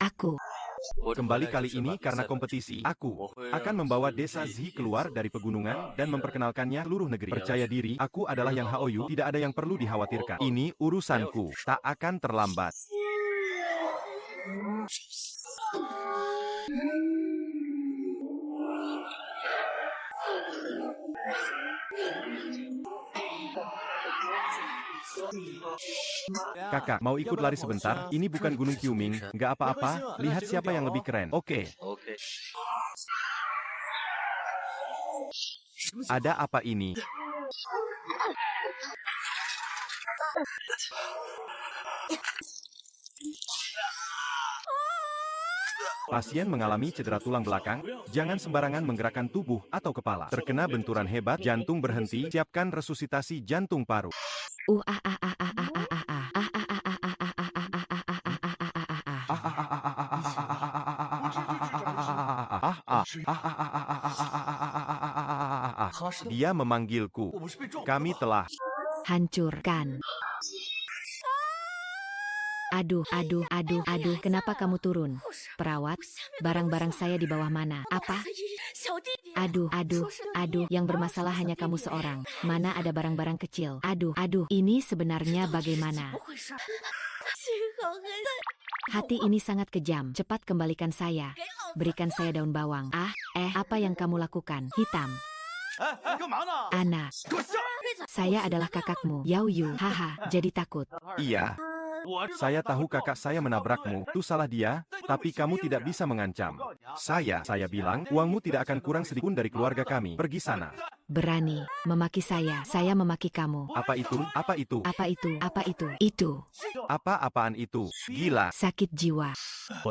aku. Kembali kali ini karena kompetisi, aku akan membawa desa Zi keluar dari pegunungan dan memperkenalkannya seluruh negeri. Percaya diri, aku adalah yang Haoyu, tidak ada yang perlu dikhawatirkan. Ini urusanku, tak akan terlambat. Kakak, mau ikut lari sebentar? Ini bukan Gunung Qiuming, nggak apa-apa, lihat siapa yang lebih keren. Oke. Ada apa ini? Pasien mengalami cedera tulang belakang, jangan sembarangan menggerakkan tubuh atau kepala. Terkena benturan hebat, jantung berhenti, siapkan resusitasi jantung paru. Dia memanggilku. Kami telah Hancurkan. Aduh, kenapa kamu turun? Perawat, barang-barang saya di bawah mana? Apa? Aduh, yang bermasalah hanya kamu seorang. Mana ada barang-barang kecil? Aduh, ini sebenarnya bagaimana? Hati ini sangat kejam. Cepat kembalikan saya. Berikan saya daun bawang. Apa yang kamu lakukan? Hitam. Anak. Saya adalah kakakmu, Yao Yu. Haha, jadi takut. Iya. Saya tahu kakak saya menabrakmu, itu salah dia, tapi kamu tidak bisa mengancam. Saya bilang, uangmu tidak akan kurang sedikitpun dari keluarga kami. Pergi sana. Berani memaki saya memaki kamu. Apa itu? Apa itu? Apa itu? Itu. Apa-apaan itu? Gila. Sakit jiwa.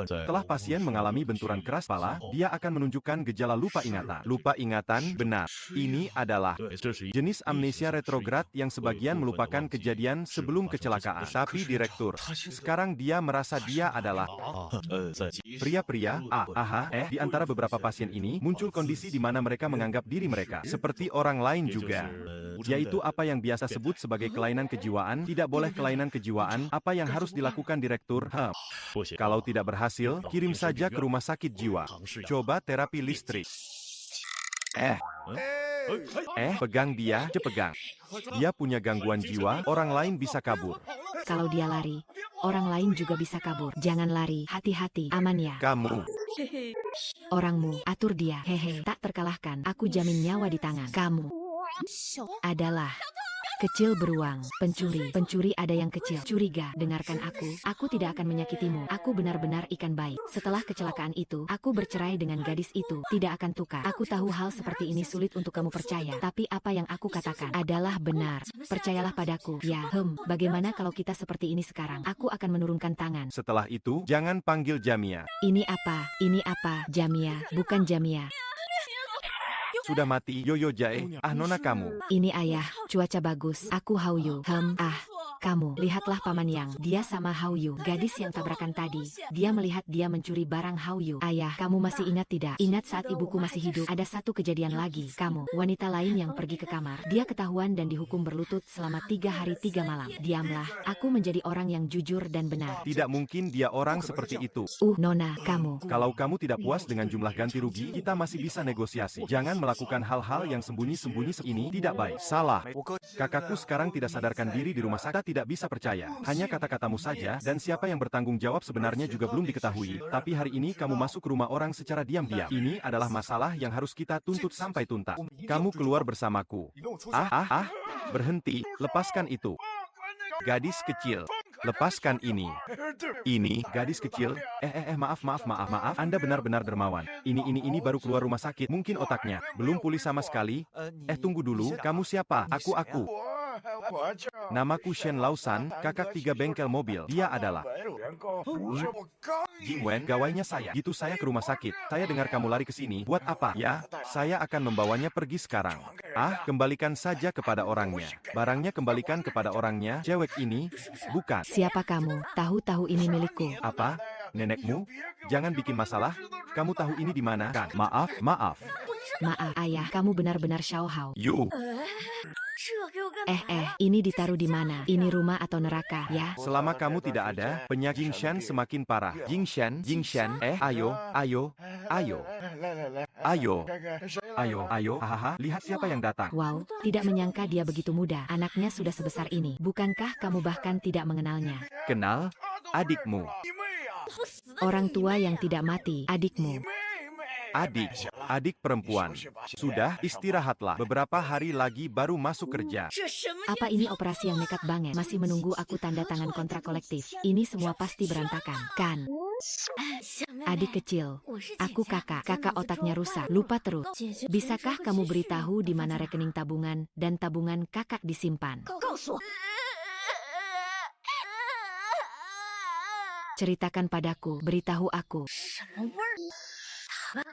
Setelah pasien mengalami benturan keras kepala, dia akan menunjukkan gejala lupa ingatan. Lupa ingatan, benar. Ini adalah jenis amnesia retrograd yang sebagian melupakan kejadian sebelum kecelakaan. Tapi direktur, sekarang dia merasa dia adalah pria-pria. Di antara beberapa pasien ini, muncul kondisi di mana mereka menganggap diri mereka seperti orang lain juga. Yaitu apa yang biasa sebut sebagai kelainan kejiwaan. Tidak boleh kelainan kejiwaan. Apa yang harus dilakukan direktur? Kalau tidak berhasil, kirim saja ke rumah sakit jiwa. Coba terapi listrik. Pegang dia, pegang. Dia punya gangguan jiwa, orang lain bisa kabur. Kalau dia lari, orang lain juga bisa kabur. Jangan lari, hati-hati, aman ya. Kamu. Orangmu, atur dia, hehe, tak terkalahkan. Aku jamin nyawa di tangan. Kamu adalah kecil beruang, pencuri ada yang kecil. Curiga, dengarkan aku tidak akan menyakitimu. Aku benar-benar ikan baik. Setelah kecelakaan itu, aku bercerai dengan gadis itu. Tidak akan tukar. Aku tahu hal seperti ini sulit untuk kamu percaya. Tapi apa yang aku katakan adalah benar. Percayalah padaku. Ya, bagaimana kalau kita seperti ini sekarang? Aku akan menurunkan tangan. Setelah itu, jangan panggil Jamia. Ini apa? Jamia, bukan Jamia. Sudah mati, Yoyo Jae. Nona kamu. Ini ayah, cuaca bagus. Aku Haoyu. Kamu, lihatlah Paman Yang. Dia sama Haoyu, gadis yang tabrakan tadi. Dia melihat dia mencuri barang Haoyu. Ayah, kamu masih ingat tidak? Ingat saat ibuku masih hidup? Ada satu kejadian lagi. Kamu, wanita lain yang pergi ke kamar. Dia ketahuan dan dihukum berlutut selama 3 hari 3 malam. Diamlah, aku menjadi orang yang jujur dan benar. Tidak mungkin dia orang seperti itu. Nona, kamu. Kalau kamu tidak puas dengan jumlah ganti rugi, kita masih bisa negosiasi. Jangan melakukan hal-hal yang sembunyi-sembunyi ini, tidak baik. Salah. Kakakku sekarang tidak sadarkan diri di rumah sakit, tidak bisa percaya. Hanya kata-katamu saja, dan siapa yang bertanggung jawab sebenarnya juga belum diketahui. Tapi hari ini kamu masuk ke rumah orang secara diam-diam. Ini adalah masalah yang harus kita tuntut sampai tuntas. Kamu keluar bersamaku. Berhenti, lepaskan itu. Gadis kecil, lepaskan ini. Ini, gadis kecil. Maaf. Anda benar-benar dermawan. Ini baru keluar rumah sakit. Mungkin otaknya belum pulih sama sekali. Tunggu dulu. Kamu siapa? Aku. Namaku Shen Lausan, kakak 3 bengkel mobil. Dia adalah Jingwen, gawainya saya. Gitu saya ke rumah sakit. Saya dengar kamu lari ke sini. Buat apa? Ya, saya akan membawanya pergi sekarang. Kembalikan saja kepada orangnya. Barangnya kembalikan kepada orangnya. Cewek ini, bukan. Siapa kamu? Tahu ini milikku. Apa? Nenekmu? Jangan bikin masalah. Kamu tahu ini di mana kan? Maaf. Maaf, ayah. Kamu benar-benar Xiao Hao. Yu. Ini ditaruh di mana? Ini rumah atau neraka, ya? Selama kamu tidak ada, penyakit Jingshan semakin parah. Jingshan, ayo, hahaha, lihat siapa yang datang. Wow, tidak menyangka dia begitu muda. Anaknya sudah sebesar ini. Bukankah kamu bahkan tidak mengenalnya? Kenal? Adikmu. Orang tua yang tidak mati, adikmu. Adik perempuan. Sudah, istirahatlah. Beberapa hari lagi baru masuk kerja. Apa ini operasi yang nekat banget? Masih menunggu aku tanda tangan kontrak kolektif. Ini semua pasti berantakan, kan? Adik kecil, aku kakak otaknya rusak, lupa terus. Bisakah kamu beritahu di mana rekening tabungan dan tabungan kakak disimpan? Ceritakan padaku, beritahu aku.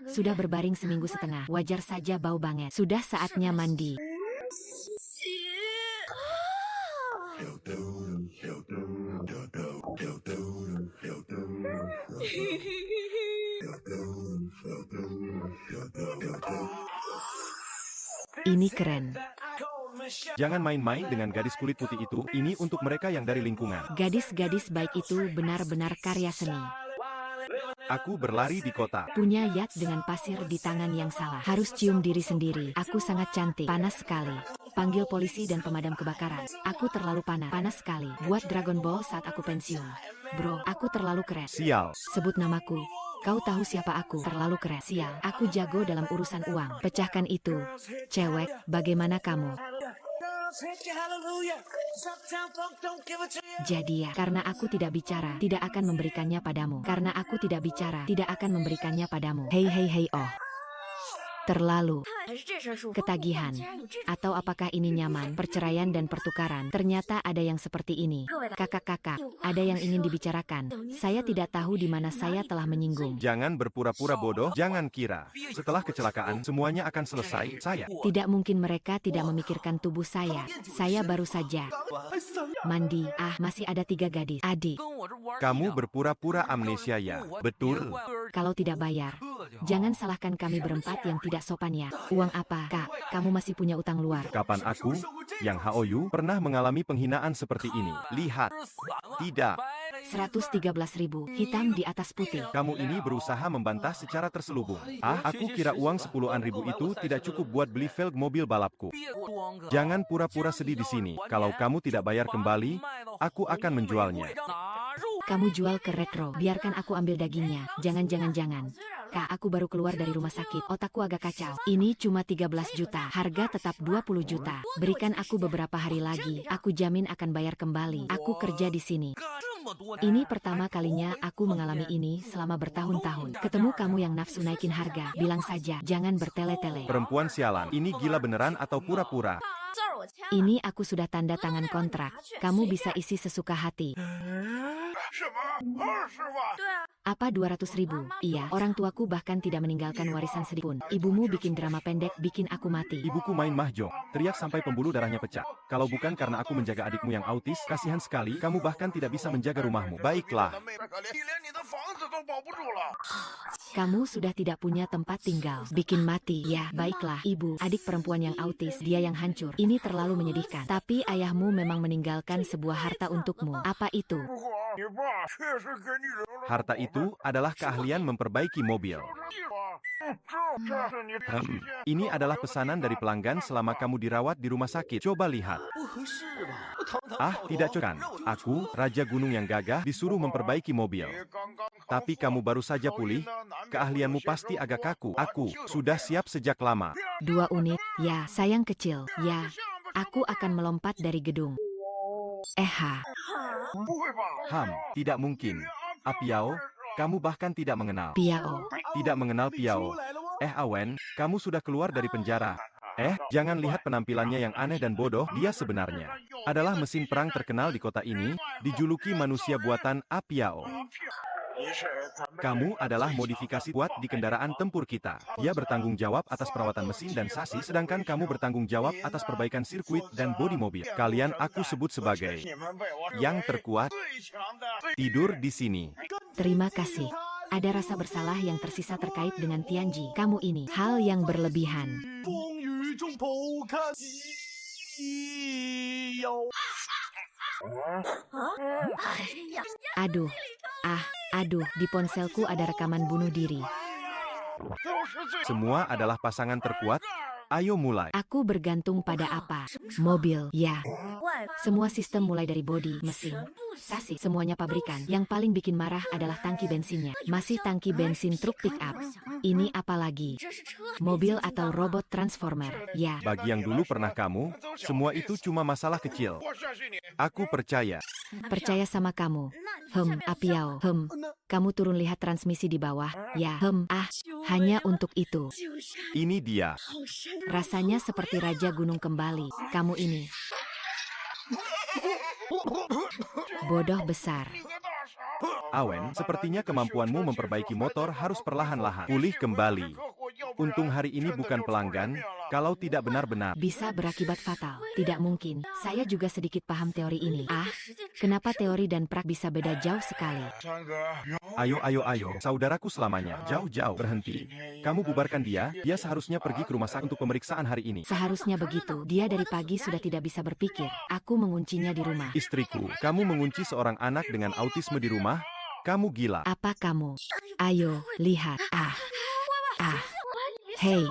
Sudah berbaring seminggu setengah, wajar saja bau banget. Sudah saatnya mandi. Ini keren. Jangan main-main dengan gadis kulit putih itu. Ini untuk mereka yang dari lingkungan. Gadis-gadis baik itu benar-benar karya seni. Aku berlari di kota. Punya yacht dengan pasir di tangan yang salah. Harus cium diri sendiri. Aku sangat cantik. Panas sekali. Panggil polisi dan pemadam kebakaran. Aku terlalu panas. Panas sekali. Buat Dragon Ball saat aku pensiun. Bro, aku terlalu keren. Sial. Sebut namaku. Kau tahu siapa aku? Terlalu keren. Sial. Aku jago dalam urusan uang. Pecahkan itu. Cewek, bagaimana kamu? Jadi ya, karena aku tidak bicara, tidak akan memberikannya padamu. Karena aku tidak bicara, tidak akan memberikannya padamu. Hei, oh. Terlalu ketagihan. Atau apakah ini nyaman? Perceraian dan pertukaran. Ternyata ada yang seperti ini. Kakak-kakak, ada yang ingin dibicarakan. Saya tidak tahu di mana saya telah menyinggung. Jangan berpura-pura bodoh. Jangan kira setelah kecelakaan semuanya akan selesai. Saya Tidak mungkin mereka tidak memikirkan tubuh saya. Saya baru saja mandi. Masih ada 3 gadis. Adik, Kamu berpura-pura amnesia ya. Betul. kalau tidak bayar, jangan salahkan kami berempat yang tidak sopan ya. Uang apa, Kak? Kamu masih punya utang luar. Kapan aku, yang Haoyu, pernah mengalami penghinaan seperti ini? Lihat. Tidak. 113.000, hitam di atas putih. Kamu ini berusaha membantah secara terselubung. Aku kira uang 10-an ribu itu tidak cukup buat beli velg mobil balapku. Jangan pura-pura sedih di sini. Kalau kamu tidak bayar kembali, aku akan menjualnya. Kamu jual ke Retro, biarkan aku ambil dagingnya. Jangan. Kak, aku baru keluar dari rumah sakit, otakku agak kacau. Ini cuma 13 juta, harga tetap 20 juta. Berikan aku beberapa hari lagi, aku jamin akan bayar kembali. Aku kerja di sini. Ini pertama kalinya aku mengalami ini selama bertahun-tahun. Ketemu kamu yang nafsu naikin harga, bilang saja, jangan bertele-tele. Perempuan sialan, ini gila beneran atau pura-pura? Ini aku sudah tanda tangan kontrak. Kamu bisa isi sesuka hati. Apa 200.000? Iya, orang tuaku bahkan tidak meninggalkan warisan sedikitpun. Ibumu bikin drama pendek, bikin aku mati. Ibuku main mahjong, teriak sampai pembuluh darahnya pecah. Kalau bukan karena aku menjaga adikmu yang autis, kasihan sekali, kamu bahkan tidak bisa menjaga rumahmu. Baiklah. Kamu sudah tidak punya tempat tinggal. Bikin mati. Ya, baiklah, ibu, adik perempuan yang autis, dia yang hancur. Ini terlalu menyedihkan. Tapi ayahmu memang meninggalkan sebuah harta untukmu. Apa itu? Harta itu adalah keahlian memperbaiki mobil. Ini adalah pesanan dari pelanggan selama kamu dirawat di rumah sakit. Coba lihat. Tidak cocok. Aku, Raja Gunung yang gagah, disuruh memperbaiki mobil. Tapi kamu baru saja pulih, keahlianmu pasti agak kaku. Aku sudah siap sejak lama. 2 unit, ya, sayang kecil. Ya, aku akan melompat dari gedung. Tidak mungkin. Piao, kamu bahkan tidak mengenal. Piao. Tidak mengenal Piao. Awen, kamu sudah keluar dari penjara. Jangan lihat penampilannya yang aneh dan bodoh, dia sebenarnya adalah mesin perang terkenal di kota ini, dijuluki manusia buatan Piao. Kamu adalah modifikasi kuat di kendaraan tempur kita. Dia bertanggung jawab atas perawatan mesin dan sasi, sedangkan kamu bertanggung jawab atas perbaikan sirkuit dan bodi mobil. Kalian aku sebut sebagai yang terkuat. Tidur di sini. Terima kasih. Ada rasa bersalah yang tersisa terkait dengan Tianji. Kamu ini hal yang berlebihan. Aduh, aduh, di ponselku ada rekaman bunuh diri. Semua adalah pasangan terkuat. Ayo mulai. Aku bergantung pada apa? Mobil, ya. Semua sistem mulai dari bodi, mesin, sasi, semuanya pabrikan. Yang paling bikin marah adalah tangki bensinnya. Masih tangki bensin truk pick up. Ini apa lagi? Mobil atau robot transformer, ya. Bagi yang dulu pernah kamu, semua itu cuma masalah kecil. Aku percaya. Percaya sama kamu. Apiao, kamu turun lihat transmisi di bawah, ya. Hanya untuk itu. Ini dia. Rasanya seperti Raja Gunung kembali. Kamu ini. Bodoh besar. Awen, sepertinya kemampuanmu memperbaiki motor harus perlahan-lahan pulih kembali. Untung hari ini bukan pelanggan, kalau tidak benar-benar bisa berakibat fatal. Tidak mungkin. Saya juga sedikit paham teori ini. Kenapa teori dan prak bisa beda jauh sekali? Ayo, saudaraku selamanya. Jauh-jauh berhenti. Kamu bubarkan dia seharusnya pergi ke rumah sakit untuk pemeriksaan hari ini. Seharusnya begitu. Dia dari pagi sudah tidak bisa berpikir. Aku menguncinya di rumah. Istriku, kamu mengunci seorang anak dengan autisme di rumah? Kamu gila. Apa kamu? Ayo, lihat. Hei,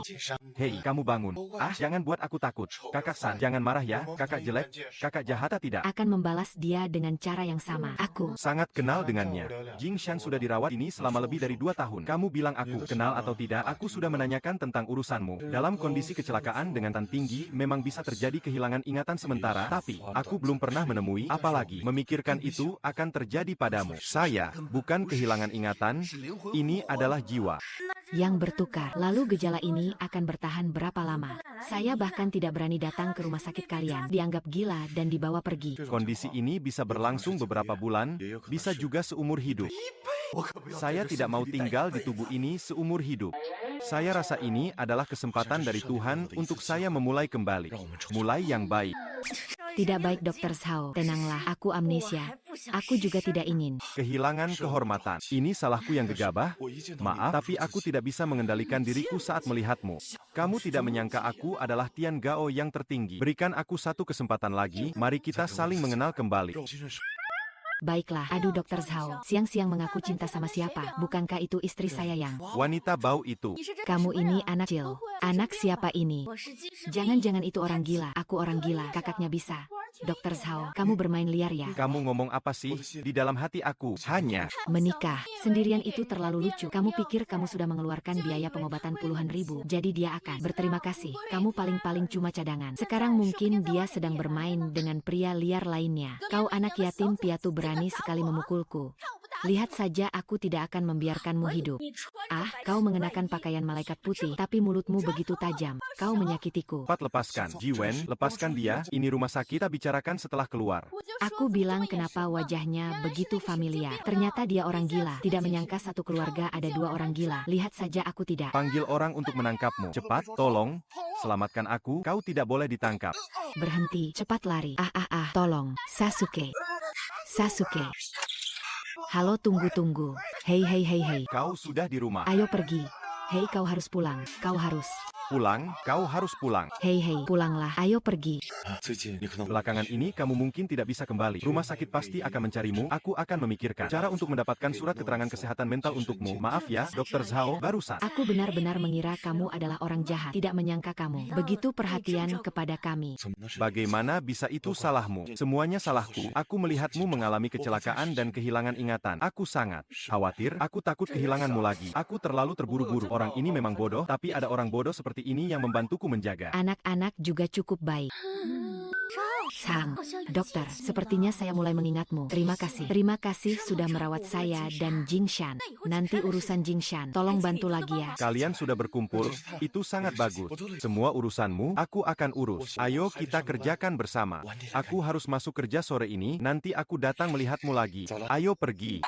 kamu bangun. Jangan buat aku takut. Kakak San, jangan marah ya. Kakak jelek, kakak jahat tidak? Akan membalas dia dengan cara yang sama. Aku sangat kenal dengannya. Jing Shan sudah dirawat ini selama lebih dari 2 tahun. Kamu bilang aku kenal atau tidak? Aku sudah menanyakan tentang urusanmu. Dalam kondisi kecelakaan dengan tan tinggi, memang bisa terjadi kehilangan ingatan sementara. Tapi, aku belum pernah menemui, apalagi memikirkan itu akan terjadi padamu. Saya, bukan kehilangan ingatan, ini adalah jiwa yang bertukar. Lalu gejala ini akan bertahan berapa lama? Saya bahkan tidak berani datang ke rumah sakit kalian. Dianggap gila dan dibawa pergi. Kondisi ini bisa berlangsung beberapa bulan, bisa juga seumur hidup. Saya tidak mau tinggal di tubuh ini seumur hidup. Saya rasa ini adalah kesempatan dari Tuhan untuk saya memulai kembali. Mulai yang baik. Tidak baik, Dr. Zhao. Tenanglah, aku amnesia. Aku juga tidak ingin kehilangan kehormatan. Ini salahku yang gegabah. Maaf, tapi aku tidak bisa mengendalikan diriku saat melihatmu. Kamu tidak menyangka aku adalah Tian Gao yang tertinggi. Berikan aku satu kesempatan lagi, mari kita saling mengenal kembali. Baiklah, aduh Dr. Zhao, siang-siang mengaku cinta sama siapa? Bukankah itu istri saya yang... Wanita bau itu. Kamu ini anak kecil. Anak siapa ini? Jangan-jangan itu orang gila. Aku orang gila, kakaknya bisa. Dr. Zhao, kamu bermain liar ya? Kamu ngomong apa sih? Di dalam hati aku, hanya... menikah. Sendirian itu terlalu lucu. Kamu pikir kamu sudah mengeluarkan biaya pengobatan puluhan ribu. Jadi dia akan berterima kasih. Kamu paling-paling cuma cadangan. Sekarang mungkin dia sedang bermain dengan pria liar lainnya. Kau anak yatim piatu berani sekali memukulku. Lihat saja, aku tidak akan membiarkanmu hidup. Kau mengenakan pakaian malaikat putih, tapi mulutmu begitu tajam. Kau menyakitiku. Cepat lepaskan. Jiwen, lepaskan dia. Ini rumah sakit, kita bicarakan setelah keluar. Aku bilang kenapa wajahnya begitu familiar. Ternyata dia orang gila. Tidak menyangka satu keluarga ada 2 orang gila. Lihat saja, aku tidak. Panggil orang untuk menangkapmu. Cepat, tolong. Selamatkan aku. Kau tidak boleh ditangkap. Berhenti. Cepat lari. Tolong. Sasuke. Halo, tunggu. Hei. Kau sudah di rumah. Ayo pergi. Hei, kau harus pulang. Kau harus pulang. Hei, pulanglah. Ayo pergi. Belakangan ini kamu mungkin tidak bisa kembali. Rumah sakit pasti akan mencarimu. Aku akan memikirkan cara untuk mendapatkan surat keterangan kesehatan mental untukmu. Maaf ya, Dr. Zhao, barusan. Aku benar-benar mengira kamu adalah orang jahat. Tidak menyangka kamu begitu perhatian kepada kami. Bagaimana bisa itu salahmu? Semuanya salahku. Aku melihatmu mengalami kecelakaan dan kehilangan ingatan. Aku sangat khawatir. Aku takut kehilanganmu lagi. Aku terlalu terburu-buru. Orang ini memang bodoh, tapi ada orang bodoh seperti ini yang membantuku menjaga. Anak-anak juga cukup baik. Sang, dokter, sepertinya saya mulai mengingatmu. Terima kasih sudah merawat saya dan Jing Shan. Nanti urusan Jing Shan, tolong bantu lagi ya. Kalian sudah berkumpul, itu sangat bagus. Semua urusanmu, aku akan urus. Ayo kita kerjakan bersama. Aku harus masuk kerja sore ini, nanti aku datang melihatmu lagi. Ayo pergi.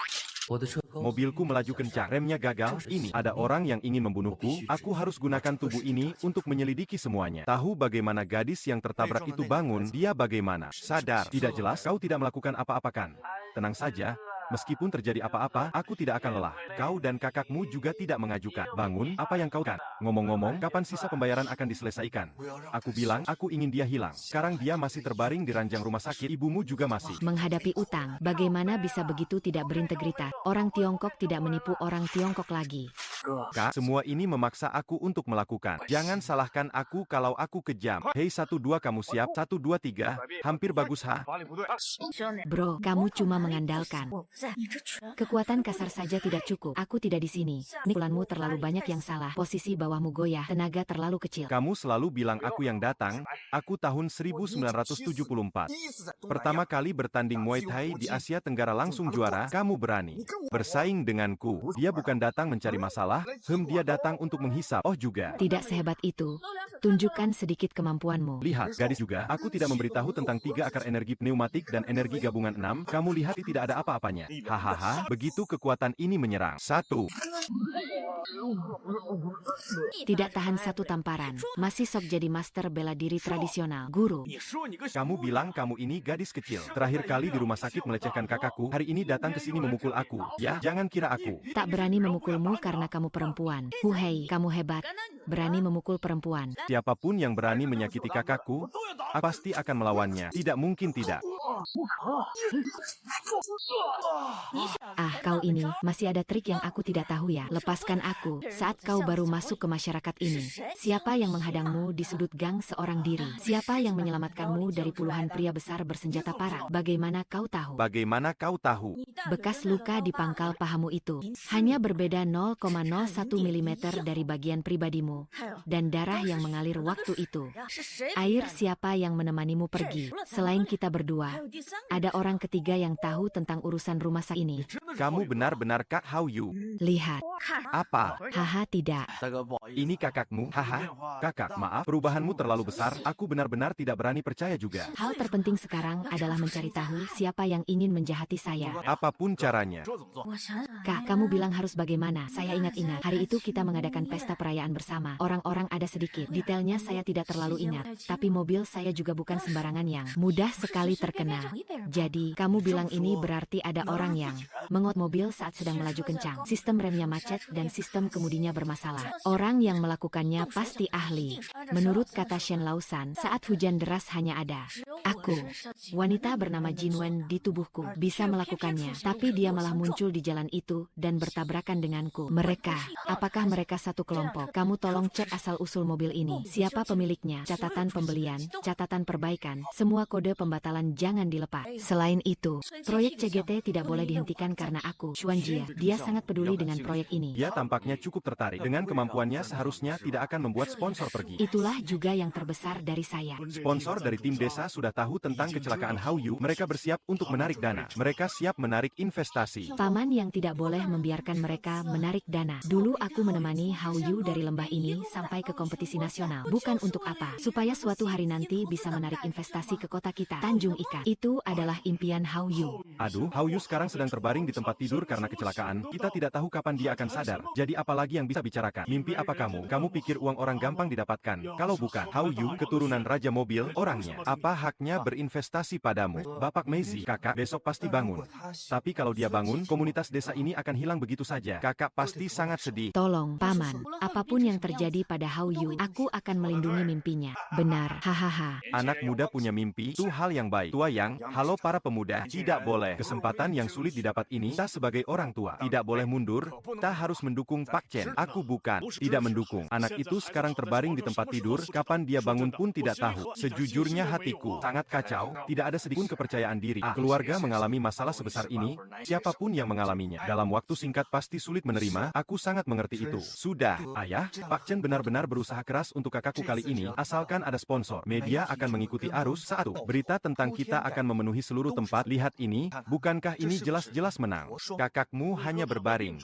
Mobilku melaju kencang, remnya gagal. Ini, ada orang yang ingin membunuhku. Aku harus gunakan tubuh ini untuk menyelidiki semuanya. Tahu bagaimana gadis yang tertabrak itu bangun? Dia bagaimana? Sadar. Tidak jelas, kau tidak melakukan apa-apa kan? Tenang saja, Meskipun terjadi apa-apa, aku tidak akan lelah. Kau dan kakakmu juga tidak mengajukan. Bangun, apa yang kau kan? Ngomong-ngomong, kapan sisa pembayaran akan diselesaikan? Aku bilang, aku ingin dia hilang. Sekarang dia masih terbaring di ranjang rumah sakit, ibumu juga masih. Menghadapi utang, bagaimana bisa begitu tidak berintegritas? Orang Tiongkok tidak menipu orang Tiongkok lagi. Kak, semua ini memaksa aku untuk melakukan. Jangan salahkan aku kalau aku kejam. Hei 1-2 kamu siap? 1-2-3, hampir bagus ha? Bro, kamu cuma mengandalkan. Kekuatan kasar saja tidak cukup. Aku tidak di sini. Pukulanmu terlalu banyak yang salah. Posisi bawahmu goyah. Tenaga terlalu kecil. Kamu selalu bilang aku yang datang. Aku tahun 1974. Pertama kali bertanding Muay Thai di Asia Tenggara langsung juara. Kamu berani bersaing denganku. Dia bukan datang mencari masalah. Dia datang untuk menghisap. Oh juga. Tidak sehebat itu. Tunjukkan sedikit kemampuanmu. Lihat, gadis juga. Aku tidak memberitahu tentang 3 akar energi pneumatik dan energi gabungan 6. Kamu lihat tidak ada apa-apanya. Hahaha, begitu kekuatan ini menyerang. 1. Tidak tahan satu tamparan. Masih sok jadi master bela diri tradisional. Guru. Kamu bilang kamu ini gadis kecil. Terakhir kali di rumah sakit melecehkan kakakku. Hari ini datang ke sini memukul aku. Ya, jangan kira aku. Tak berani memukulmu karena kamu perempuan. Hei, kamu hebat. Berani memukul perempuan. Siapapun yang berani menyakiti kakakku, pasti akan melawannya. Tidak mungkin tidak. Ah, kau ini, masih ada trik yang aku tidak tahu ya. Lepaskan aku, saat kau baru masuk ke masyarakat ini. Siapa yang menghadangmu di sudut gang seorang diri? Siapa yang menyelamatkanmu dari puluhan pria besar bersenjata parah? Bagaimana kau tahu? Bagaimana kau tahu? Bekas luka di pangkal pahamu itu hanya berbeda 0,01 mm dari bagian pribadimu. Dan darah yang mengalir waktu itu. Air siapa yang menemanimu pergi? Selain kita berdua, ada orang ketiga yang tahu tentang urusan rumah sakit ini. Kamu benar-benar Kak Hao Yu. Lihat. Apa? Haha, tidak. Ini kakakmu? Haha. Kakak, maaf, perubahanmu terlalu besar. Aku benar-benar tidak berani percaya juga. Hal terpenting sekarang adalah mencari tahu siapa yang ingin menjahati saya. Apapun caranya. Kak, kamu bilang harus bagaimana? Saya ingat-ingat. Hari itu kita mengadakan pesta perayaan bersama. Orang-orang ada sedikit. Detailnya saya tidak terlalu ingat. Tapi mobil saya juga bukan sembarangan yang mudah sekali terkena. Jadi, kamu bilang ini berarti ada orang yang mengot mobil saat sedang melaju kencang. Sistem remnya macet dan sistem kemudinya bermasalah. Orang yang melakukannya pasti ahli. Menurut kata Shen Lausan, saat hujan deras hanya ada aku. Wanita bernama Jinwen di tubuhku bisa melakukannya. Tapi dia malah muncul di jalan itu dan bertabrakan denganku. Mereka, apakah mereka satu kelompok? Kamu tolong cek asal-usul mobil ini. Siapa pemiliknya? Catatan pembelian, catatan perbaikan, semua kode pembatalan jangan dilepas. Selain itu, proyek CGT tidak boleh dihentikan karena aku, Xuan Jia. Dia sangat peduli dengan proyek ini. Dia tampaknya cukup tertarik. Dengan kemampuannya seharusnya tidak akan membuat sponsor pergi. Itulah juga yang terbesar dari saya. Sponsor dari tim desa sudah tahu tentang kecelakaan Hao Yu. Mereka bersiap untuk menarik dana. Mereka siap menarik investasi. Paman yang tidak boleh membiarkan mereka menarik dana. Dulu aku menemani Hao Yu dari lembah ini sampai ke kompetisi nasional. Bukan untuk apa? Supaya suatu hari nanti bisa menarik investasi ke kota kita, Tanjung Ikat. Itu adalah impian Hao Yu. Aduh, Hao Yu sekarang sedang terbaring di tempat tidur karena kecelakaan. Kita tidak tahu kapan dia akan sadar. Jadi apalagi yang bisa bicarakan? Mimpi apa kamu? Kamu pikir uang orang gampang didapatkan? Kalau bukan, Hao Yu, keturunan Raja Mobil, orangnya. Apa haknya berinvestasi padamu? Bapak Meizi, kakak, besok pasti bangun. Tapi kalau dia bangun, komunitas desa ini akan hilang begitu saja. Kakak pasti sangat sedih. Tolong, Paman. Apapun yang terjadi pada Hao Yu, aku akan melindungi mimpinya. Benar, hahaha. Anak muda punya mimpi, itu hal yang baik. Tua yang, halo para pemuda, tidak boleh. Kesempatan yang sulit didapat ini, kita sebagai orang tua, tidak boleh mundur. Kita harus mendukung Pak Chen. Aku bukan, tidak mendukung. Anak itu sekarang terbaring di tempat tidur, kapan dia bangun pun tidak tahu. Sejujurnya hatiku sangat kacau, tidak ada sedikit pun kepercayaan diri. Keluarga mengalami masalah sebesar ini, siapapun yang mengalaminya, dalam waktu singkat pasti sulit menerima. Aku sangat mengerti itu. Sudah, ayah, Pak Chen benar-benar berusaha keras untuk kakakku kali ini, asalkan ada sponsor. Media akan mengikuti arus. 1. Berita tentang kita akan memenuhi seluruh tempat. Lihat ini, bukankah ini jelas-jelas menang? Kakakmu hanya berbaring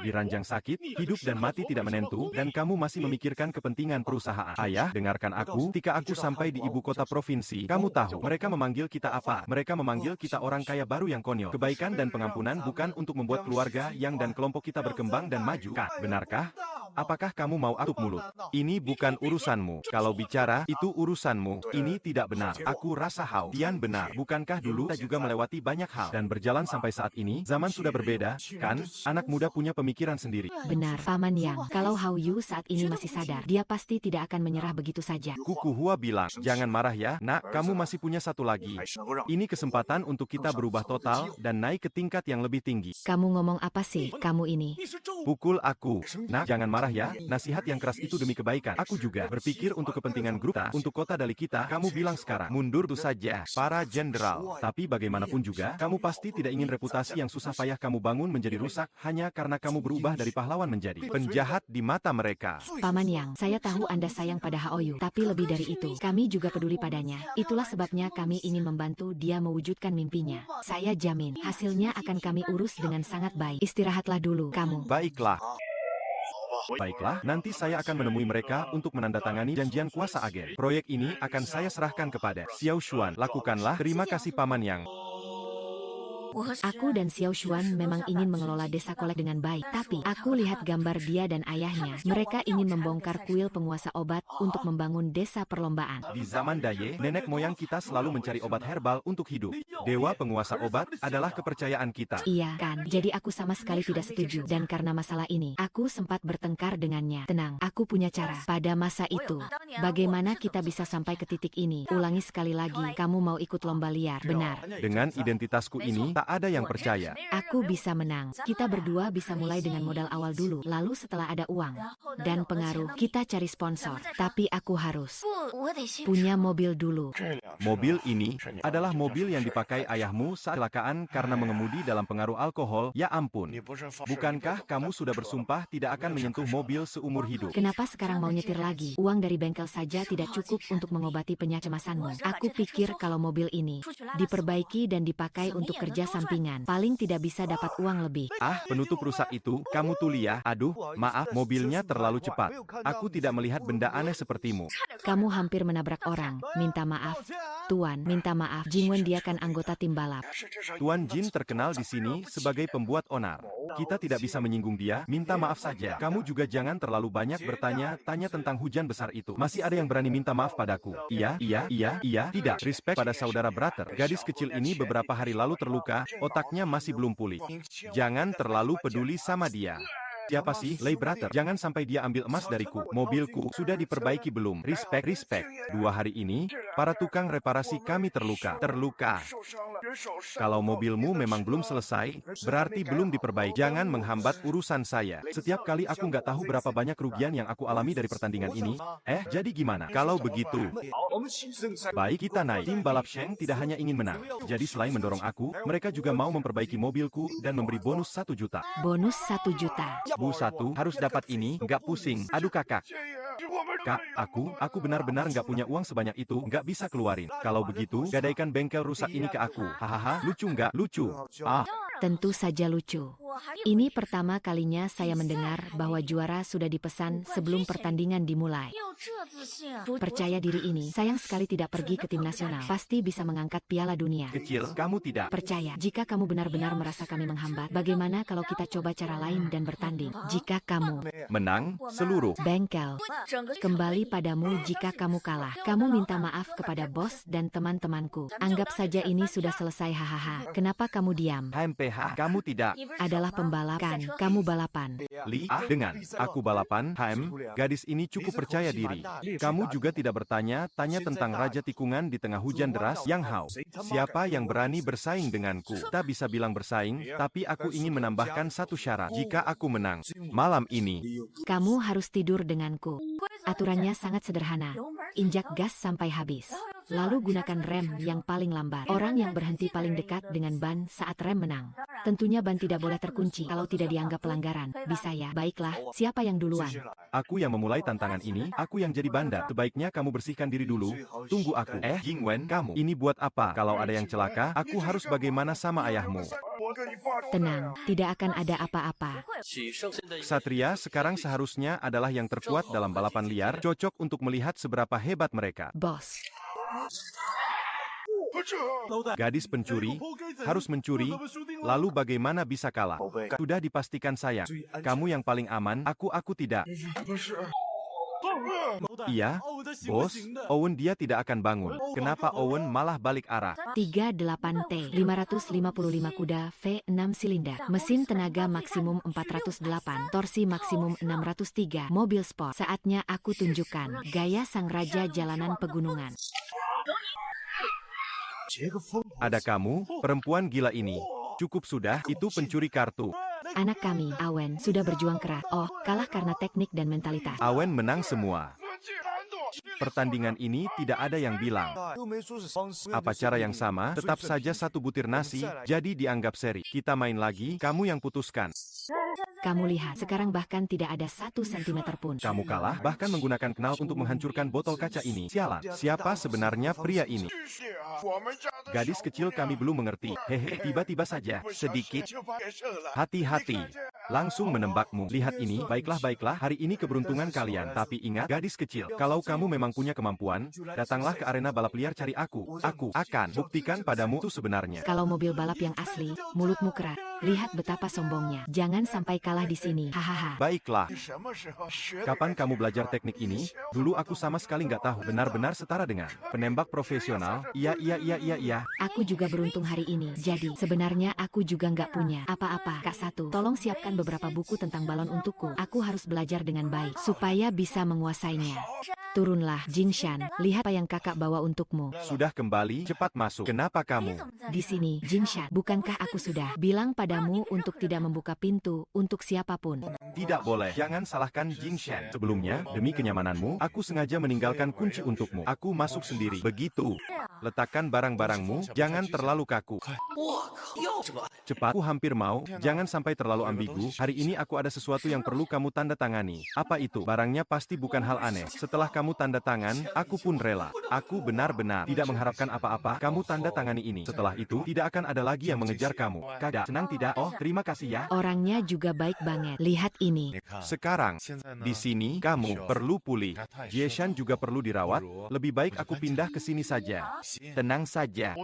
di ranjang sakit, hidup dan mati tidak menentu, dan kamu masih memikirkan kepentingan perusahaan. Ayah, dengarkan aku, ketika aku sampai di ibu kota provinsi, kamu tahu, mereka memanggil kita apa? Mereka memanggil kita orang kaya baru yang konyol. Kebaikan dan pengampunan bukan untuk membuat keluarga yang dan kelompok kita berkembang dan maju. Kak, benarkah? Apakah kamu mau tutup mulut? Ini bukan urusanmu. Kalau bicara, itu urusanmu. Ini tidak benar. Aku rasa Hao Tian benar. Bukankah dulu kita juga melewati banyak hal dan berjalan sampai saat ini? Zaman sudah berbeda, kan? Anak muda punya pemikiran sendiri. Benar, Paman Yang. Kalau Hao Yu saat ini masih sadar, dia pasti tidak akan menyerah begitu saja. Kuku Hua bilang, jangan marah ya, nak, kamu masih punya satu lagi. Ini kesempatan untuk kita berubah total dan naik ke tingkat yang lebih tinggi. Kamu ngomong apa sih, kamu ini? Pukul aku. Nak, jangan marah ya. Nasihat yang keras itu demi kebaikan. Aku juga berpikir untuk kepentingan grup kita, untuk kota Dali kita. Kamu bilang sekarang, mundur tuh saja, para jenderal. Tapi bagaimanapun juga, kamu pasti tidak ingin reputasi yang susah payah kamu bangun menjadi rusak hanya karena kamu berubah dari pahlawan menjadi penjahat di mata mereka. Paman Yang, saya tahu Anda sayang pada Hao Yu, tapi lebih dari itu, kami juga peduli padanya. Itulah sebabnya kami ingin membantu dia mewujudkan mimpinya. Saya jamin, hasilnya akan kami urus dengan sangat baik. Istirahatlah dulu, kamu. Baiklah. Baiklah, nanti saya akan menemui mereka untuk menandatangani janjian kuasa agen. Proyek ini akan saya serahkan kepada Xiao Xuan. Lakukanlah. Terima kasih Paman Yang. Aku dan Xiao Xuan memang ingin mengelola desa Kolek dengan baik, tapi aku lihat gambar dia dan ayahnya. Mereka ingin membongkar kuil penguasa obat untuk membangun desa perlombaan. Di zaman Daye, nenek moyang kita selalu mencari obat herbal untuk hidup. Dewa penguasa obat adalah kepercayaan kita. Iya kan, jadi aku sama sekali tidak setuju. Dan karena masalah ini, aku sempat bertengkar dengannya. Tenang, aku punya cara. Pada masa itu, bagaimana kita bisa sampai ke titik ini? Ulangi sekali lagi, kamu mau ikut lomba liar, benar? Dengan identitasku ini, tak ada yang percaya. Aku bisa menang. Kita berdua bisa mulai dengan modal awal dulu. Lalu setelah ada uang dan pengaruh, kita cari sponsor. Tapi aku harus punya mobil dulu. Mobil ini adalah mobil yang dipakai ayahmu saat kecelakaan karena mengemudi dalam pengaruh alkohol. Ya ampun. Bukankah kamu sudah bersumpah tidak akan menyentuh mobil seumur hidup? Kenapa sekarang mau nyetir lagi? Uang dari bengkel saja tidak cukup untuk mengobati penyakemasanmu. Aku pikir kalau mobil ini diperbaiki dan dipakai untuk kerja sampingan, paling tidak bisa dapat uang lebih. Ah, penutup rusak itu, kamu tuli ya. Aduh, maaf, mobilnya terlalu cepat. Aku tidak melihat benda aneh sepertimu. Kamu hampir menabrak orang. Minta maaf. Tuan, minta maaf. Jingwen dia kan anggota tim balap. Tuan Jin terkenal di sini sebagai pembuat onar. Kita tidak bisa menyinggung dia, minta maaf saja. Kamu juga jangan terlalu banyak bertanya-tanya tentang hujan besar itu. Masih ada yang berani minta maaf padaku. Iya, tidak. Respect pada saudara brother. Gadis kecil ini beberapa hari lalu terluka, otaknya masih belum pulih. Jangan terlalu peduli sama dia. Siapa sih, Lei Brother? Jangan sampai dia ambil emas dariku. Mobilku sudah diperbaiki belum? Respect. 2 hari ini, para tukang reparasi kami terluka. Kalau mobilmu memang belum selesai, berarti belum diperbaiki. Jangan menghambat urusan saya. Setiap kali aku nggak tahu berapa banyak kerugian yang aku alami dari pertandingan ini. Jadi gimana? Kalau begitu, baik kita naik. Tim balap Sheng tidak hanya ingin menang. Jadi selain mendorong aku, mereka juga mau memperbaiki mobilku dan memberi bonus 1 juta. Bonus 1 juta. Bu satu, harus dapat ini, nggak pusing. Aduh kakak. Kak, aku benar-benar nggak punya uang sebanyak itu, nggak bisa keluarin. Kalau begitu, gadaikan bengkel rusak ini ke aku. Hahaha, lucu nggak? Lucu. Tentu saja lucu. Ini pertama kalinya saya mendengar bahwa juara sudah dipesan sebelum pertandingan dimulai. Percaya diri ini, sayang sekali tidak pergi ke tim nasional. Pasti bisa mengangkat piala dunia. Kecil, kamu tidak. Percaya, jika kamu benar-benar merasa kami menghambat, bagaimana kalau kita coba cara lain dan bertanding? Jika kamu menang, seluruh bengkel kembali padamu. Jika kamu kalah, kamu minta maaf kepada bos dan teman-temanku. Anggap saja ini sudah selesai. Hahaha. Kenapa kamu diam? HMPH, kamu tidak. Adalah pembalap kan? Kamu balapan. Li, dengan aku balapan, gadis ini cukup percaya diri. Kamu juga tidak bertanya-tanya tentang Raja Tikungan di tengah hujan deras, Yang Hao. Siapa yang berani bersaing denganku? Tak bisa bilang bersaing, tapi aku ingin menambahkan satu syarat. Jika aku menang malam ini, kamu harus tidur denganku. Aturannya sangat sederhana. Injak gas sampai habis. Lalu gunakan rem yang paling lambat. Orang yang berhenti paling dekat dengan ban saat rem menang. Tentunya ban tidak boleh terkunci kalau tidak dianggap pelanggaran. Bisa ya? Baiklah, siapa yang duluan? Aku yang memulai tantangan ini, aku yang jadi bandar. Sebaiknya kamu bersihkan diri dulu. Tunggu aku. Jingwen, kamu ini buat apa? Kalau ada yang celaka, aku harus bagaimana sama ayahmu? Tenang, tidak akan ada apa-apa. Ksatria sekarang seharusnya adalah yang terkuat dalam balapan liar, cocok untuk melihat seberapa hebat mereka. Bos. Gadis pencuri, harus mencuri, lalu bagaimana bisa kalah? Sudah dipastikan sayang. Kamu yang paling aman, aku tidak. Iya, bos, Owen dia tidak akan bangun. Kenapa Owen malah balik arah? 38T 555 kuda V6 silinder. Mesin tenaga maksimum 408, torsi maksimum 603. Mobil sport. Saatnya aku tunjukkan gaya sang raja jalanan pegunungan. Ada kamu, perempuan gila ini. Cukup sudah, itu pencuri kartu. Anak kami, Owen, sudah berjuang keras. Oh, kalah karena teknik dan mentalitas. Owen menang semua. Pertandingan ini tidak ada yang bilang. Apa cara yang sama, tetap saja satu butir nasi, jadi dianggap seri. Kita main lagi, kamu yang putuskan. Kamu lihat, sekarang bahkan tidak ada 1 sentimeter pun. Kamu kalah, bahkan menggunakan knalpot untuk menghancurkan botol kaca ini. Sialan, siapa sebenarnya pria ini? Gadis kecil kami belum mengerti. Hehe, tiba-tiba saja, sedikit. Hati-hati, langsung menembakmu. Lihat ini, baiklah, hari ini keberuntungan kalian. Tapi ingat, gadis kecil, kalau kamu memang punya kemampuan, datanglah ke arena balap liar cari aku. Aku akan buktikan padamu itu sebenarnya. Kalau mobil balap yang asli, mulutmu keras. Lihat betapa sombongnya. Jangan sampai kalah di sini. Hahaha. Baiklah. Kapan kamu belajar teknik ini? Dulu aku sama sekali nggak tahu. Benar-benar setara dengan penembak profesional. Iya. Aku juga beruntung hari ini. Jadi, sebenarnya aku juga nggak punya apa-apa. Kak Satu, tolong siapkan beberapa buku tentang balon untukku. Aku harus belajar dengan baik, supaya bisa menguasainya. Turunlah, Jingshan. Lihat apa yang kakak bawa untukmu. Sudah kembali, cepat masuk. Kenapa kamu? Di sini, Jingshan. Bukankah aku sudah bilang padamu untuk tidak membuka pintu untuk siapapun? Tidak boleh. Jangan salahkan Jingshan. Sebelumnya, demi kenyamananmu, aku sengaja meninggalkan kunci untukmu. Aku masuk sendiri. Begitu. Letakkan barang-barangmu, jangan terlalu kaku. Cepat, aku hampir mau. Jangan sampai terlalu ambigu. Hari ini aku ada sesuatu yang perlu kamu tanda tangani. Apa itu? Barangnya pasti bukan hal aneh. Setelah kamu tanda tangan, aku pun rela. Aku benar-benar tidak mengharapkan apa-apa. Kamu tanda tangani ini. Setelah itu, tidak akan ada lagi yang mengejar kamu. Kada, senang tidak? Oh, terima kasih ya. Orangnya juga baik banget. Lihat ini. Sekarang, di sini, kamu perlu pulih. Jieshan juga perlu dirawat. Lebih baik aku pindah ke sini saja. Tenang saja.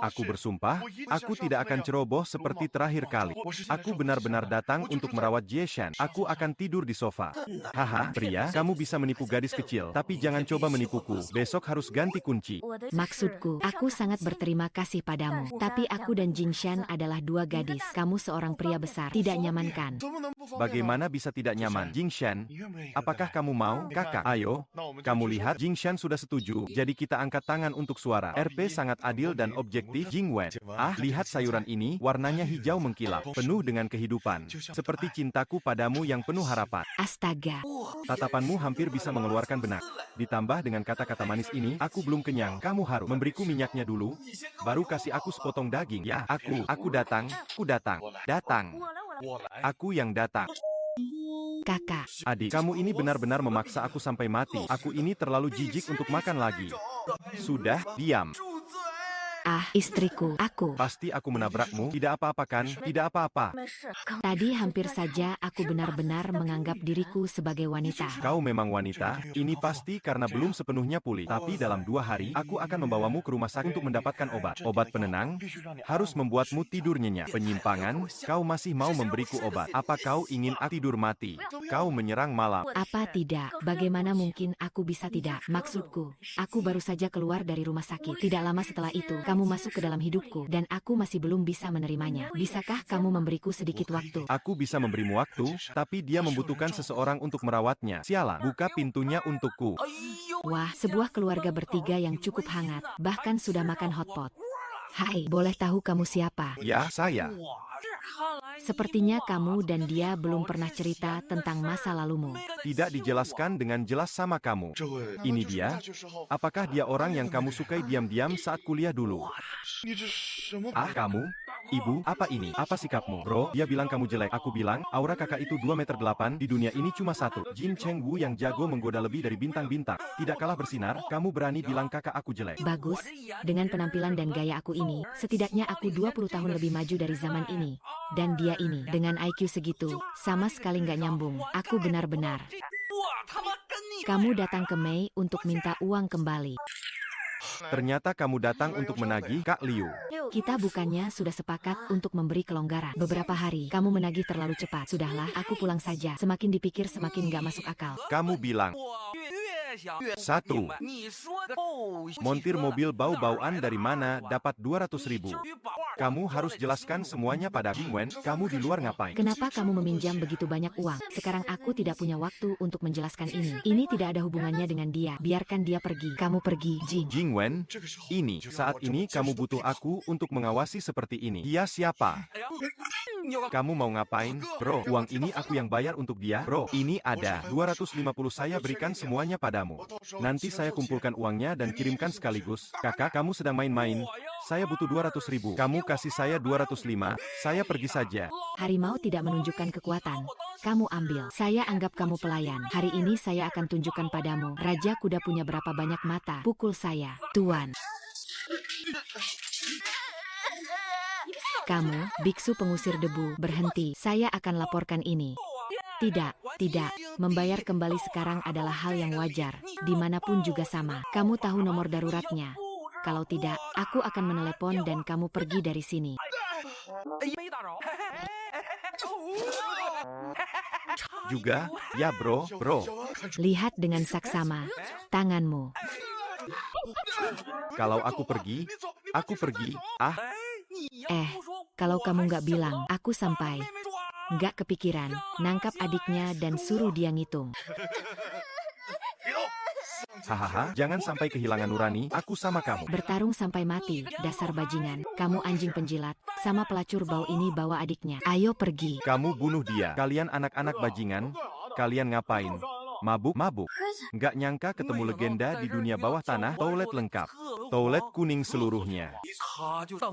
Aku bersumpah, aku tidak akan ceroboh seperti terakhir kali. Aku benar-benar datang untuk merawat Jieshan. Aku akan tidur di sofa. Haha, pria, kamu bisa menipu gadis kecil, tapi jangan coba menipuku. Besok harus ganti kunci. Maksudku, aku sangat berterima kasih padamu. Tapi aku dan Jingshan adalah 2 gadis. Kamu seorang pria besar. Tidak nyaman kan? Bagaimana bisa tidak nyaman? Jingshan, apakah kamu mau? Kakak, ayo. Kamu lihat, Jingshan sudah setuju. Jadi kita angkat tangan untuk suara. RP sangat adil dan objektif. Jingwen. Ah, lihat sayuran ini, warnanya hijau mengkilap. Penuh dengan kehidupan. Seperti cintaku padamu yang penuh harapan. Astaga. Tatapanmu hampir bisa mengeluarkan benak. Ditambah dengan kata-kata manis ini, aku belum kenyang. Kamu harus memberiku minyaknya dulu. Baru kasih aku sepotong daging. Ya, aku datang. Datang. Aku yang datang. Kakak. Adik, kamu ini benar-benar memaksa aku sampai mati. Aku ini terlalu jijik untuk makan lagi. Sudah, diam. Ah, istriku, aku. Pasti aku menabrakmu. Tidak apa-apa kan? Tidak apa-apa. Tadi hampir saja aku benar-benar menganggap diriku sebagai wanita. Kau memang wanita. Ini pasti karena belum sepenuhnya pulih. Tapi dalam 2 hari, aku akan membawamu ke rumah sakit untuk mendapatkan obat. Obat penenang harus membuatmu tidur nyenyak. Penyimpangan, kau masih mau memberiku obat. Apa kau ingin aku tidur mati? Kau menyerang malam. Apa tidak? Bagaimana mungkin aku bisa tidak? Maksudku, aku baru saja keluar dari rumah sakit. Tidak lama setelah itu, kamu masuk ke dalam hidupku, dan aku masih belum bisa menerimanya. Bisakah kamu memberiku sedikit waktu? Aku bisa memberimu waktu, tapi dia membutuhkan seseorang untuk merawatnya. Sialan, buka pintunya untukku. Wah, sebuah keluarga bertiga yang cukup hangat, bahkan sudah makan hotpot. Hai, boleh tahu kamu siapa? Ya, saya. Sepertinya kamu dan dia belum pernah cerita tentang masa lalumu. Tidak dijelaskan dengan jelas sama kamu. Ini dia. Apakah dia orang yang kamu sukai diam-diam saat kuliah dulu? Ah, kamu? Ibu, apa ini? Apa sikapmu? Bro, dia bilang kamu jelek. Aku bilang, aura kakak itu 2,8 meter, di dunia ini cuma 1. Jin Cheng Wu yang jago menggoda lebih dari bintang-bintang. Tidak kalah bersinar, kamu berani bilang kakak aku jelek. Bagus, dengan penampilan dan gaya aku ini, setidaknya aku 20 tahun lebih maju dari zaman ini. Dan dia ini, dengan IQ segitu, sama sekali nggak nyambung. Aku benar-benar. Kamu datang ke Mei untuk minta uang kembali. Ternyata kamu datang untuk menagih, Kak Liu. Kita bukannya sudah sepakat untuk memberi kelonggaran. Beberapa hari, kamu menagih terlalu cepat. Sudahlah, aku pulang saja. Semakin dipikir semakin gak masuk akal. Kamu bilang. 1. Montir mobil bau-bauan dari mana dapat 200.000? Kamu harus jelaskan semuanya pada Jingwen. Kamu di luar ngapain? Kenapa kamu meminjam begitu banyak uang? Sekarang aku tidak punya waktu untuk menjelaskan ini. Ini tidak ada hubungannya dengan dia. Biarkan dia pergi. Kamu pergi, Jing. Jingwen, ini, saat ini kamu butuh aku untuk mengawasi seperti ini. Dia siapa? Kamu mau ngapain? Bro, uang ini aku yang bayar untuk dia. Bro, ini ada 250, saya berikan semuanya padamu. Nanti saya kumpulkan uangnya dan kirimkan sekaligus. Kakak, kamu sedang main-main. Saya butuh 200.000. Kamu kasih saya 205. Saya pergi saja. Harimau tidak menunjukkan kekuatan. Kamu ambil. Saya anggap kamu pelayan. Hari ini saya akan tunjukkan padamu. Raja kuda punya berapa banyak mata. Pukul saya, Tuan. Kamu, biksu pengusir debu, berhenti. Saya akan laporkan ini. Tidak, tidak. Membayar kembali sekarang adalah hal yang wajar. Dimanapun juga sama. Kamu tahu nomor daruratnya. Kalau tidak, aku akan menelepon dan kamu pergi dari sini. Juga, ya bro. Lihat dengan saksama. Tanganmu. Kalau aku pergi. Kalau kamu nggak bilang, aku sampai. Nggak kepikiran, nangkap adiknya dan suruh dia ngitung. Hahaha, jangan sampai kehilangan nurani, aku sama kamu. Bertarung sampai mati, dasar bajingan. Kamu anjing penjilat, sama pelacur bau ini bawa adiknya. Ayo pergi. Kamu bunuh dia. Kalian anak-anak bajingan, kalian ngapain? Mabuk? Nggak nyangka ketemu legenda di dunia bawah tanah, toilet lengkap. Toilet kuning seluruhnya.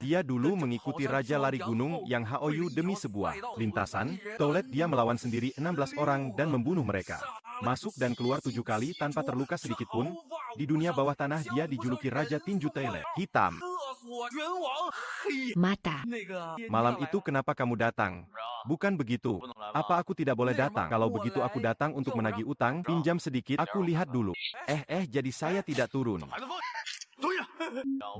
Dia dulu mengikuti Raja Lari Gunung yang Haoyu demi sebuah lintasan. Toilet dia melawan sendiri 16 orang dan membunuh mereka. Masuk dan keluar 7 kali tanpa terluka sedikit pun. Di dunia bawah tanah dia dijuluki Raja Tinju Toilet. Hitam. Mata. Malam itu kenapa kamu datang? Bukan begitu. Apa aku tidak boleh datang? Kalau begitu aku datang untuk menagih utang, pinjam sedikit, aku lihat dulu. Jadi saya tidak turun. 20.000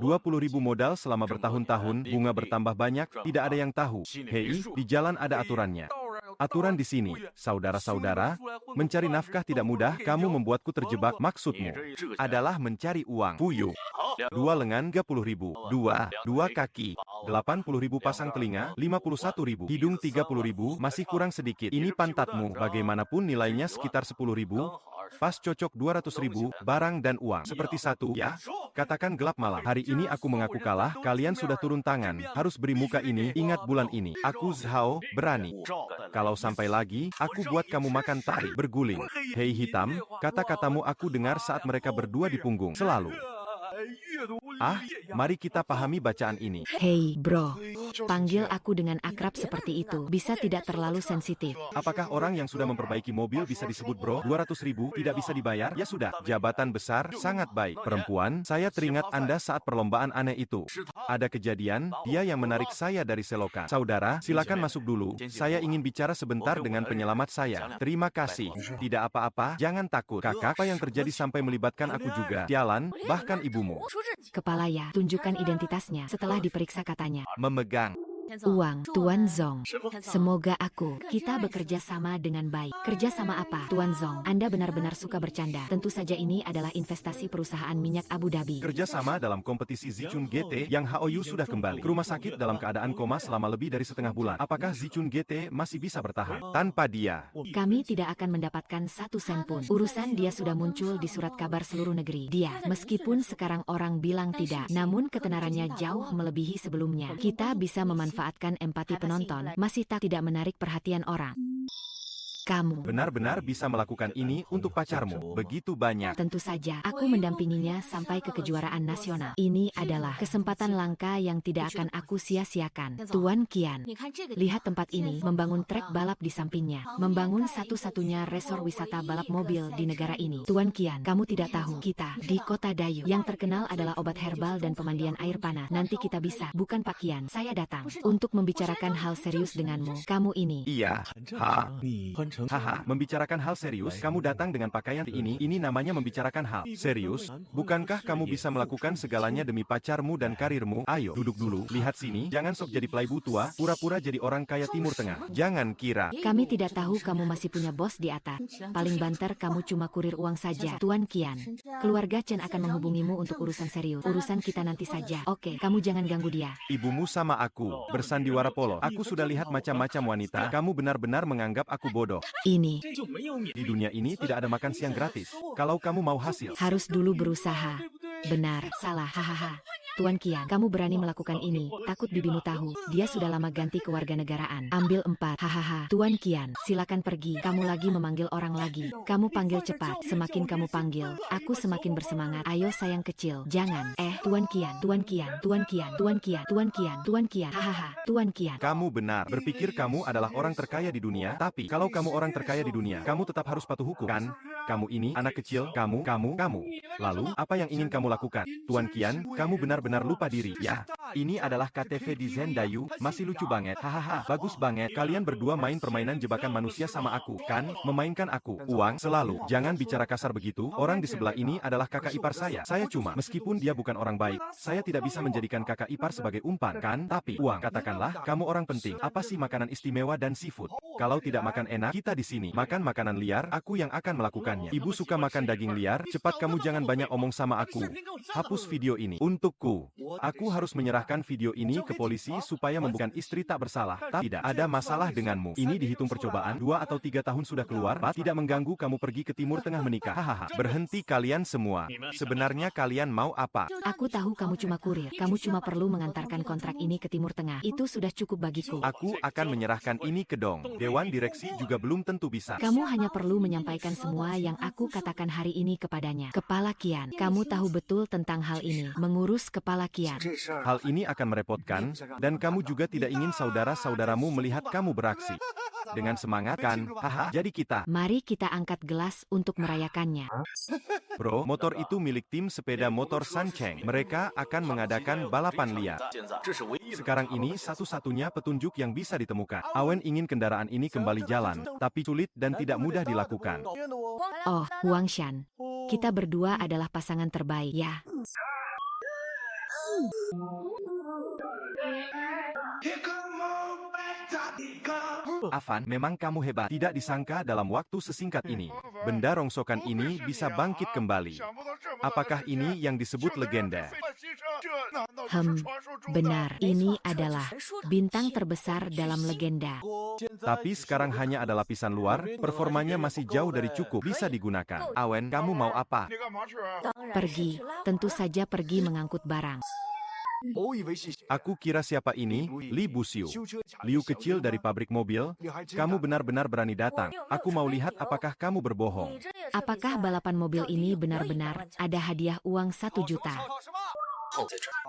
modal selama bertahun-tahun, bunga bertambah banyak, tidak ada yang tahu. Hei, di jalan ada aturannya. Aturan di sini, saudara-saudara, mencari nafkah tidak mudah, kamu membuatku terjebak, maksudmu adalah mencari uang. Puyuh. 2 lengan 30.000, 2 kaki 80.000, pasang telinga 51.000, hidung 30.000, masih kurang sedikit. Ini pantatmu, bagaimanapun nilainya sekitar 10.000. Pas cocok 200.000, barang dan uang. Seperti satu, ya? Katakan gelap malam. Hari ini aku mengaku kalah, kalian sudah turun tangan. Harus beri muka ini, ingat bulan ini. Aku Zhao, berani. Kalau sampai lagi, aku buat kamu makan tahi, berguling. Hei hitam, kata-katamu aku dengar saat mereka berdua di punggung. Selalu. Mari kita pahami bacaan ini. Hei bro, panggil aku dengan akrab seperti itu. Bisa tidak terlalu sensitif. Apakah orang yang sudah memperbaiki mobil bisa disebut bro? 200.000 tidak bisa dibayar? Ya sudah, jabatan besar, sangat baik. Perempuan, saya teringat Anda saat perlombaan aneh itu. Ada kejadian, dia yang menarik saya dari selokan. Saudara, silakan masuk dulu. Saya ingin bicara sebentar dengan penyelamat saya. Terima kasih. Tidak apa-apa, jangan takut. Kakak, apa yang terjadi sampai melibatkan aku juga? Jalan, bahkan ibumu. Kepala ya, tunjukkan identitasnya. Setelah diperiksa katanya, memegang uang, Tuan Zong. Semoga kita bekerja sama dengan baik. Kerja sama apa, Tuan Zong? Anda benar-benar suka bercanda. Tentu saja ini adalah investasi perusahaan minyak Abu Dhabi. Kerja sama dalam kompetisi Zichun GT yang Haoyu sudah kembali ke rumah sakit dalam keadaan koma selama lebih dari setengah bulan. Apakah Zichun GT masih bisa bertahan tanpa dia? Kami tidak akan mendapatkan 1 sen pun. Urusan dia sudah muncul di surat kabar seluruh negeri. Dia, meskipun sekarang orang bilang tidak, namun ketenarannya jauh melebihi sebelumnya. Kita bisa memanfaatkan empati penonton, masih tidak menarik perhatian orang. Kamu benar-benar bisa melakukan ini untuk pacarmu. Begitu banyak. Tentu saja, aku mendampinginya sampai ke kejuaraan nasional. Ini adalah kesempatan langka yang tidak akan aku sia-siakan. Tuan Qian, lihat tempat ini, membangun trek balap di sampingnya. Membangun satu-satunya resor wisata balap mobil di negara ini. Tuan Qian, kamu tidak tahu, kita di kota Dayu yang terkenal adalah obat herbal dan pemandian air panas. Nanti kita bisa, bukan Pak Qian, saya datang untuk membicarakan hal serius denganmu. Kamu ini. Iya. Haha, membicarakan hal serius, kamu datang dengan pakaian ini namanya membicarakan hal serius. Bukankah kamu bisa melakukan segalanya demi pacarmu dan karirmu? Ayo, duduk dulu, lihat sini, jangan sok jadi playboy tua, pura-pura jadi orang kaya Timur Tengah. Jangan kira. Kami tidak tahu kamu masih punya bos di atas. Paling banter kamu cuma kurir uang saja. Tuan Qian, keluarga Chen akan menghubungimu untuk urusan serius. Urusan kita nanti saja. Oke, kamu jangan ganggu dia. Ibumu sama aku, bersandiwara polos. Aku sudah lihat macam-macam wanita, kamu benar-benar menganggap aku bodoh. Ini Di dunia ini tidak ada makan siang gratis. Kalau kamu mau hasil, harus dulu berusaha. Benar, salah, hahaha. Tuan Qian, kamu berani melakukan ini. Takut bibimu tahu, dia sudah lama ganti kewarganegaraan. Ambil 4, hahaha. Tuan Qian, silakan pergi. Kamu lagi memanggil orang lagi. Kamu panggil cepat. Semakin kamu panggil, aku semakin bersemangat. Ayo sayang kecil, jangan. Tuan Qian, Tuan Qian, Tuan Qian, Tuan Qian, Tuan Qian, Tuan Qian, hahaha. Tuan Qian. kamu benar. Berpikir kamu adalah orang terkaya di dunia, tapi kalau kamu orang terkaya di dunia, kamu tetap harus patuh hukum, kan? Kamu ini, anak kecil, kamu. Lalu, apa yang ingin kamu lakukan? Tuan Qian, kamu benar-benar lupa diri, ya? Ini adalah KTV di Zendayu, masih lucu banget, hahaha, bagus banget. Kalian berdua main permainan jebakan manusia sama aku, kan? Memainkan aku, uang, selalu. Jangan bicara kasar begitu, orang di sebelah ini adalah kakak ipar saya. Saya cuma, meskipun dia bukan orang baik, saya tidak bisa menjadikan kakak ipar sebagai umpan, kan? Tapi, uang, katakanlah, kamu orang penting. Apa sih makanan istimewa dan seafood? Kalau tidak makan enak, kita di sini. Makan makanan liar, aku yang akan melakukannya. Ibu suka makan daging liar, cepat kamu jangan banyak omong sama aku. Hapus video ini, untukku. Aku harus menyerahkan video ini ke polisi supaya membuktikan istri tak bersalah. Tidak ada masalah denganmu. Ini dihitung percobaan, 2 atau 3 tahun sudah keluar, tidak mengganggu kamu pergi ke Timur Tengah menikah. Hahaha, berhenti kalian semua. Sebenarnya kalian mau apa? Aku tahu kamu cuma kurir. Kamu cuma perlu mengantarkan kontrak ini ke Timur Tengah. Itu sudah cukup bagiku. Aku akan menyerahkan ini ke Dong. Dewan direksi juga belum tentu bisa. Kamu hanya perlu menyampaikan semua yang aku katakan hari ini kepadanya. Kepala Qian, kamu tahu betul tentang hal ini. Mengurus Kepala Qian. Hal ini akan merepotkan, dan kamu juga tidak ingin saudara-saudaramu melihat kamu beraksi. Dengan semangat kan? Haha, jadi kita. Mari kita angkat gelas untuk merayakannya. Bro, motor itu milik tim sepeda motor Sancheng. Mereka akan mengadakan balapan liar. Sekarang ini satu-satunya petunjuk yang bisa ditemukan. Awen ingin kendaraan ini kembali jalan, tapi sulit dan tidak mudah dilakukan. Oh, Huang Shan. Kita berdua adalah pasangan terbaik, ya. Avan, memang kamu hebat. Tidak disangka dalam waktu sesingkat ini, benda rongsokan ini bisa bangkit kembali. Apakah ini yang disebut legenda? Benar. Ini adalah bintang terbesar dalam legenda. Tapi sekarang hanya ada lapisan luar, performanya masih jauh dari cukup bisa digunakan. Awen, kamu mau apa? Pergi. Tentu saja pergi mengangkut barang. Aku kira siapa ini? Li Buxiu. Liu kecil dari pabrik mobil. Kamu benar-benar berani datang. Aku mau lihat apakah kamu berbohong. Apakah balapan mobil ini benar-benar ada hadiah uang 1 juta?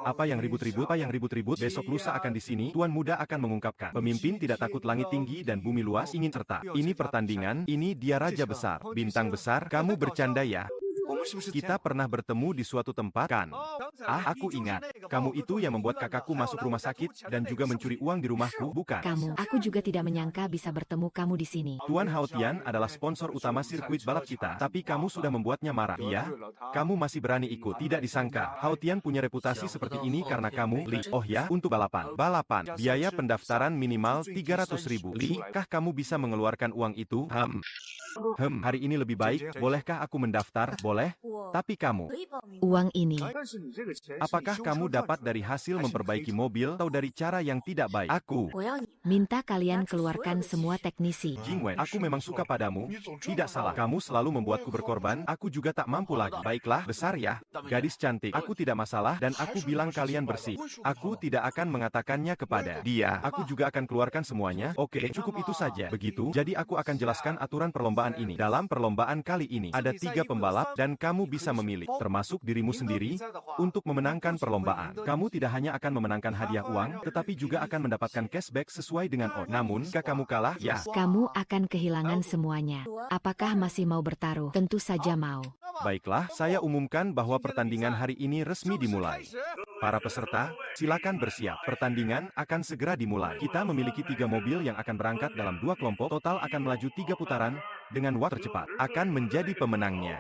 Apa yang ribut-ribut? Besok lusa akan di sini. Tuan muda akan mengungkapkan. Pemimpin tidak takut langit tinggi dan bumi luas ingin serta. Ini pertandingan, ini dia raja besar. Bintang besar, kamu bercanda ya? Kita pernah bertemu di suatu tempat, kan? Aku ingat. Kamu itu yang membuat kakakku masuk rumah sakit dan juga mencuri uang di rumahku, bukan? Aku juga tidak menyangka bisa bertemu kamu di sini. Tuan Hao Tian adalah sponsor utama sirkuit balap kita, tapi kamu sudah membuatnya marah. Iya? Kamu masih berani ikut. Tidak disangka. Hao Tian punya reputasi seperti ini karena kamu, Li. Oh ya, untuk balapan. Biaya pendaftaran minimal 300.000. Li, kah kamu bisa mengeluarkan uang itu? Hari ini lebih baik, bolehkah aku mendaftar? Boleh? Tapi kamu, Uang ini, apakah kamu dapat dari hasil memperbaiki mobil atau dari cara yang tidak baik? Aku, minta kalian keluarkan semua teknisi. Jingwen, aku memang suka padamu. Tidak salah, kamu selalu membuatku berkorban, aku juga tak mampu lagi. Baiklah, besar ya. Gadis cantik, aku tidak masalah dan aku bilang kalian bersih. Aku tidak akan mengatakannya kepada dia. Aku juga akan keluarkan semuanya. Oke, cukup itu saja. Begitu, jadi aku akan jelaskan aturan perlombaan ini. Dalam perlombaan kali ini, ada 3 pembalap dan kamu bisa memilih, termasuk dirimu sendiri, untuk memenangkan perlombaan. Kamu tidak hanya akan memenangkan hadiah uang, tetapi juga akan mendapatkan cashback sesuai dengan odds. Namun, jika kamu kalah, ya. Kamu akan kehilangan semuanya. Apakah masih mau bertaruh? Tentu saja mau. Baiklah, saya umumkan bahwa pertandingan hari ini resmi dimulai. Para peserta, silakan bersiap. Pertandingan akan segera dimulai. Kita memiliki 3 mobil yang akan berangkat dalam 2 kelompok. Total akan melaju 3 putaran, dengan waktu tercepat. Akan menjadi pemenangnya.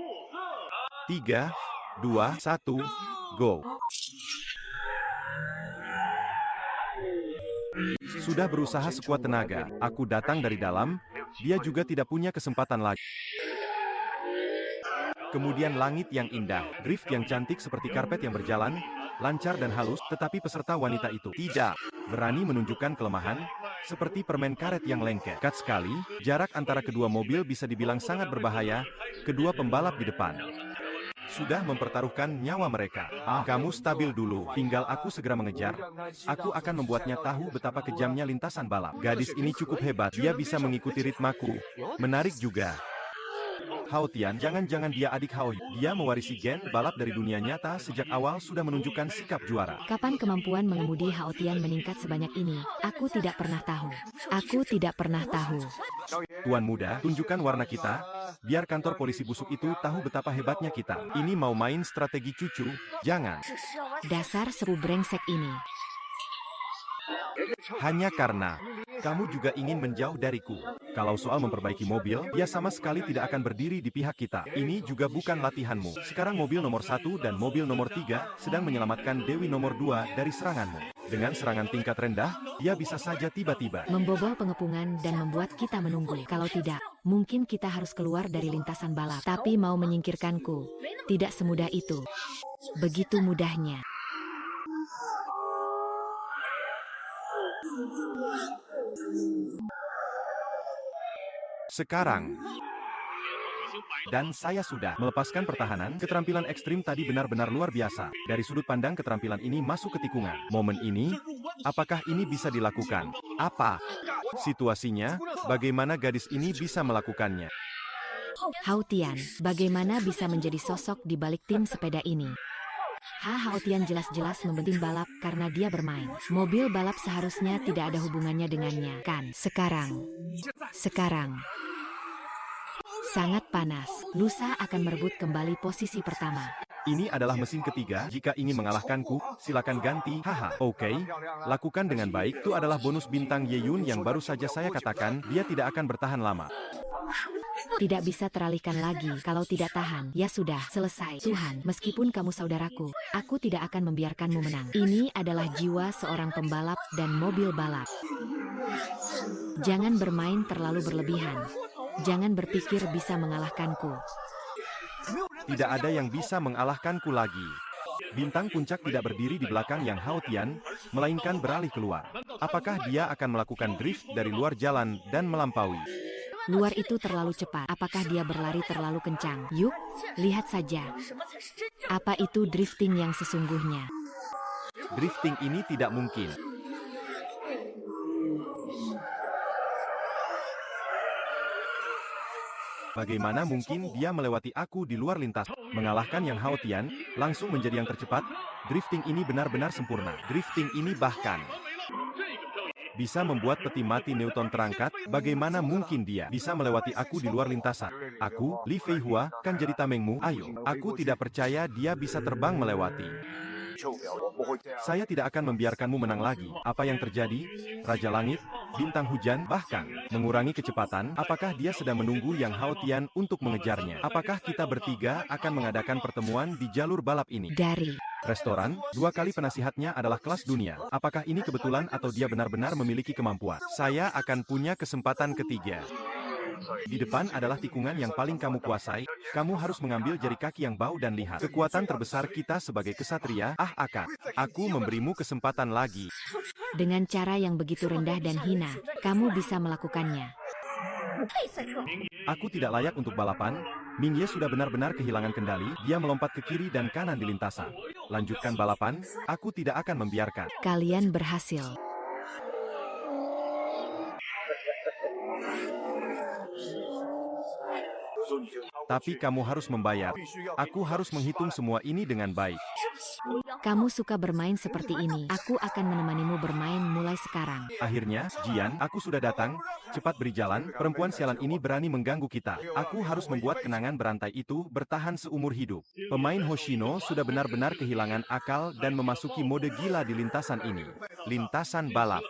3, 2, 1, go. Sudah berusaha sekuat tenaga. Aku datang dari dalam, dia juga tidak punya kesempatan lagi. Kemudian langit yang indah, drift yang cantik seperti karpet yang berjalan, lancar dan halus, tetapi peserta wanita itu tidak berani menunjukkan kelemahan, seperti permen karet yang lengket. Cut sekali, jarak antara kedua mobil bisa dibilang sangat berbahaya, kedua pembalap di depan sudah mempertaruhkan nyawa mereka. Kamu stabil dulu, tinggal aku segera mengejar. Aku akan membuatnya tahu betapa kejamnya lintasan balap. Gadis ini cukup hebat, dia bisa mengikuti ritmaku. Menarik juga. Hao Tian, jangan-jangan dia adik Hao Yu. Dia mewarisi gen balap dari dunia nyata sejak awal sudah menunjukkan sikap juara. Kapan kemampuan mengemudi Hao Tian meningkat sebanyak ini? Aku tidak pernah tahu. Aku tidak pernah tahu. Tuan muda, tunjukkan warna kita. Biar kantor polisi busuk itu tahu betapa hebatnya kita. Ini mau main strategi cucu? Jangan. Dasar sepu brengsek ini. Hanya karena kamu juga ingin menjauh dariku. Kalau soal memperbaiki mobil, dia sama sekali tidak akan berdiri di pihak kita. Ini juga bukan latihanmu. Sekarang mobil nomor 1 dan mobil nomor 3 sedang menyelamatkan Dewi nomor 2 dari seranganmu. Dengan serangan tingkat rendah, dia bisa saja tiba-tiba membobol pengepungan dan membuat kita menunggu. Kalau tidak, mungkin kita harus keluar dari lintasan balap. Tapi mau menyingkirkanku, tidak semudah itu. Begitu mudahnya. Sekarang. Dan saya sudah melepaskan pertahanan. Keterampilan ekstrim tadi benar-benar luar biasa. Dari sudut pandang keterampilan ini masuk ke tikungan. Momen ini, apakah ini bisa dilakukan? Apa situasinya? Bagaimana gadis ini bisa melakukannya? Hao Tian, bagaimana bisa menjadi sosok di balik tim sepeda ini? Hao Tian jelas-jelas membenting balap karena dia bermain. Mobil balap seharusnya tidak ada hubungannya dengannya, kan? Sekarang. Sangat panas. Lusa akan merebut kembali posisi pertama. Ini adalah mesin ketiga. Jika ingin mengalahkanku, silakan ganti. Haha, oke. Lakukan dengan baik. Itu adalah bonus bintang Ye Yun yang baru saja saya katakan. Dia tidak akan bertahan lama. Tidak bisa teralihkan lagi. Kalau tidak tahan, ya sudah, selesai. Tuhan, meskipun kamu saudaraku, aku tidak akan membiarkanmu menang. Ini adalah jiwa seorang pembalap dan mobil balap. Jangan bermain terlalu berlebihan. Jangan berpikir bisa mengalahkanku. Tidak ada yang bisa mengalahkanku lagi. Bintang puncak tidak berdiri di belakang yang Hao Tian, melainkan beralih keluar. Apakah dia akan melakukan drift dari luar jalan dan melampaui? Luar itu terlalu cepat. Apakah dia berlari terlalu kencang? Yuk, lihat saja. Apa itu drifting yang sesungguhnya? Drifting ini tidak mungkin. Bagaimana mungkin dia melewati aku di luar lintas? Mengalahkan yang Hao Tian, langsung menjadi yang tercepat. Drifting ini benar-benar sempurna. Drifting ini bahkan bisa membuat peti mati Newton terangkat. Bagaimana mungkin dia bisa melewati aku di luar lintasan? Aku, Li Fei Hua, kan jadi tamengmu. Ayo, aku tidak percaya dia bisa terbang melewati. Saya tidak akan membiarkanmu menang lagi. Apa yang terjadi? Raja Langit, bintang hujan, bahkan mengurangi kecepatan. Apakah dia sedang menunggu yang Hao Tian untuk mengejarnya? Apakah kita bertiga akan mengadakan pertemuan di jalur balap ini? Dari restoran, 2 kali penasihatnya adalah kelas dunia. Apakah ini kebetulan atau dia benar-benar memiliki kemampuan? Saya akan punya kesempatan ketiga. Di depan adalah tikungan yang paling kamu kuasai. Kamu harus mengambil jari kaki yang bau dan lihat. Kekuatan terbesar kita sebagai kesatria. Aku memberimu kesempatan lagi. dengan cara yang begitu rendah dan hina, kamu bisa melakukannya. Aku tidak layak untuk balapan. Ming Ye sudah benar-benar kehilangan kendali. Dia melompat ke kiri dan kanan di lintasan. Lanjutkan balapan. Aku tidak akan membiarkan. Kalian berhasil. Tapi kamu harus membayar. Aku harus menghitung semua ini dengan baik. Kamu suka bermain seperti ini. Aku akan menemanimu bermain mulai sekarang. Akhirnya, Jian, aku sudah datang. Cepat beri jalan, perempuan sialan ini berani mengganggu kita. Aku harus membuat kenangan berantai itu bertahan seumur hidup. Pemain Hoshino sudah benar-benar kehilangan akal dan memasuki mode gila di lintasan ini. Lintasan balap.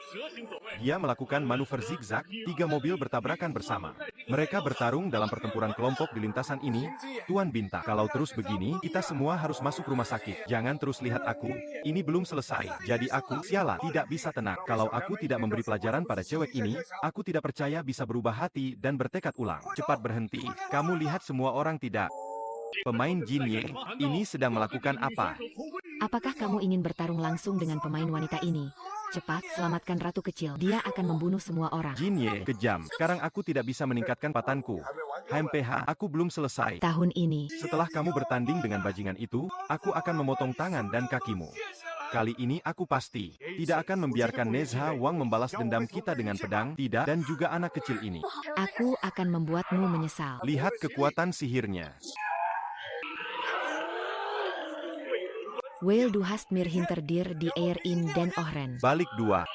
Dia melakukan manuver zigzag, 3 mobil bertabrakan bersama. Mereka bertarung dalam pertempuran kelompok di lintasan ini. Tuan Bintang, kalau terus begini, kita semua harus masuk rumah sakit. Jangan terus lihat aku. Ini belum selesai. Jadi aku, sialan, tidak bisa tenang. Kalau aku tidak memberi pelajaran pada cewek ini, aku tidak percaya bisa berubah hati dan bertekad ulang. Cepat berhenti. Kamu lihat semua orang tidak? Pemain Jinye, ini sedang melakukan apa? Apakah kamu ingin bertarung langsung dengan pemain wanita ini? Cepat, selamatkan ratu kecil. Dia akan membunuh semua orang. Jinye, kejam. Sekarang aku tidak bisa meningkatkan patanku. HMPH, aku belum selesai. Tahun ini, Setelah kamu bertanding dengan bajingan itu, aku akan memotong tangan dan kakimu. Kali ini aku pasti tidak akan membiarkan Nezha Wang membalas dendam kita dengan pedang, tidak, dan juga anak kecil ini. aku akan membuatmu menyesal. Lihat kekuatan sihirnya. Weil du hast mir hinter dir die Ehr in den Ohren. Balik 2.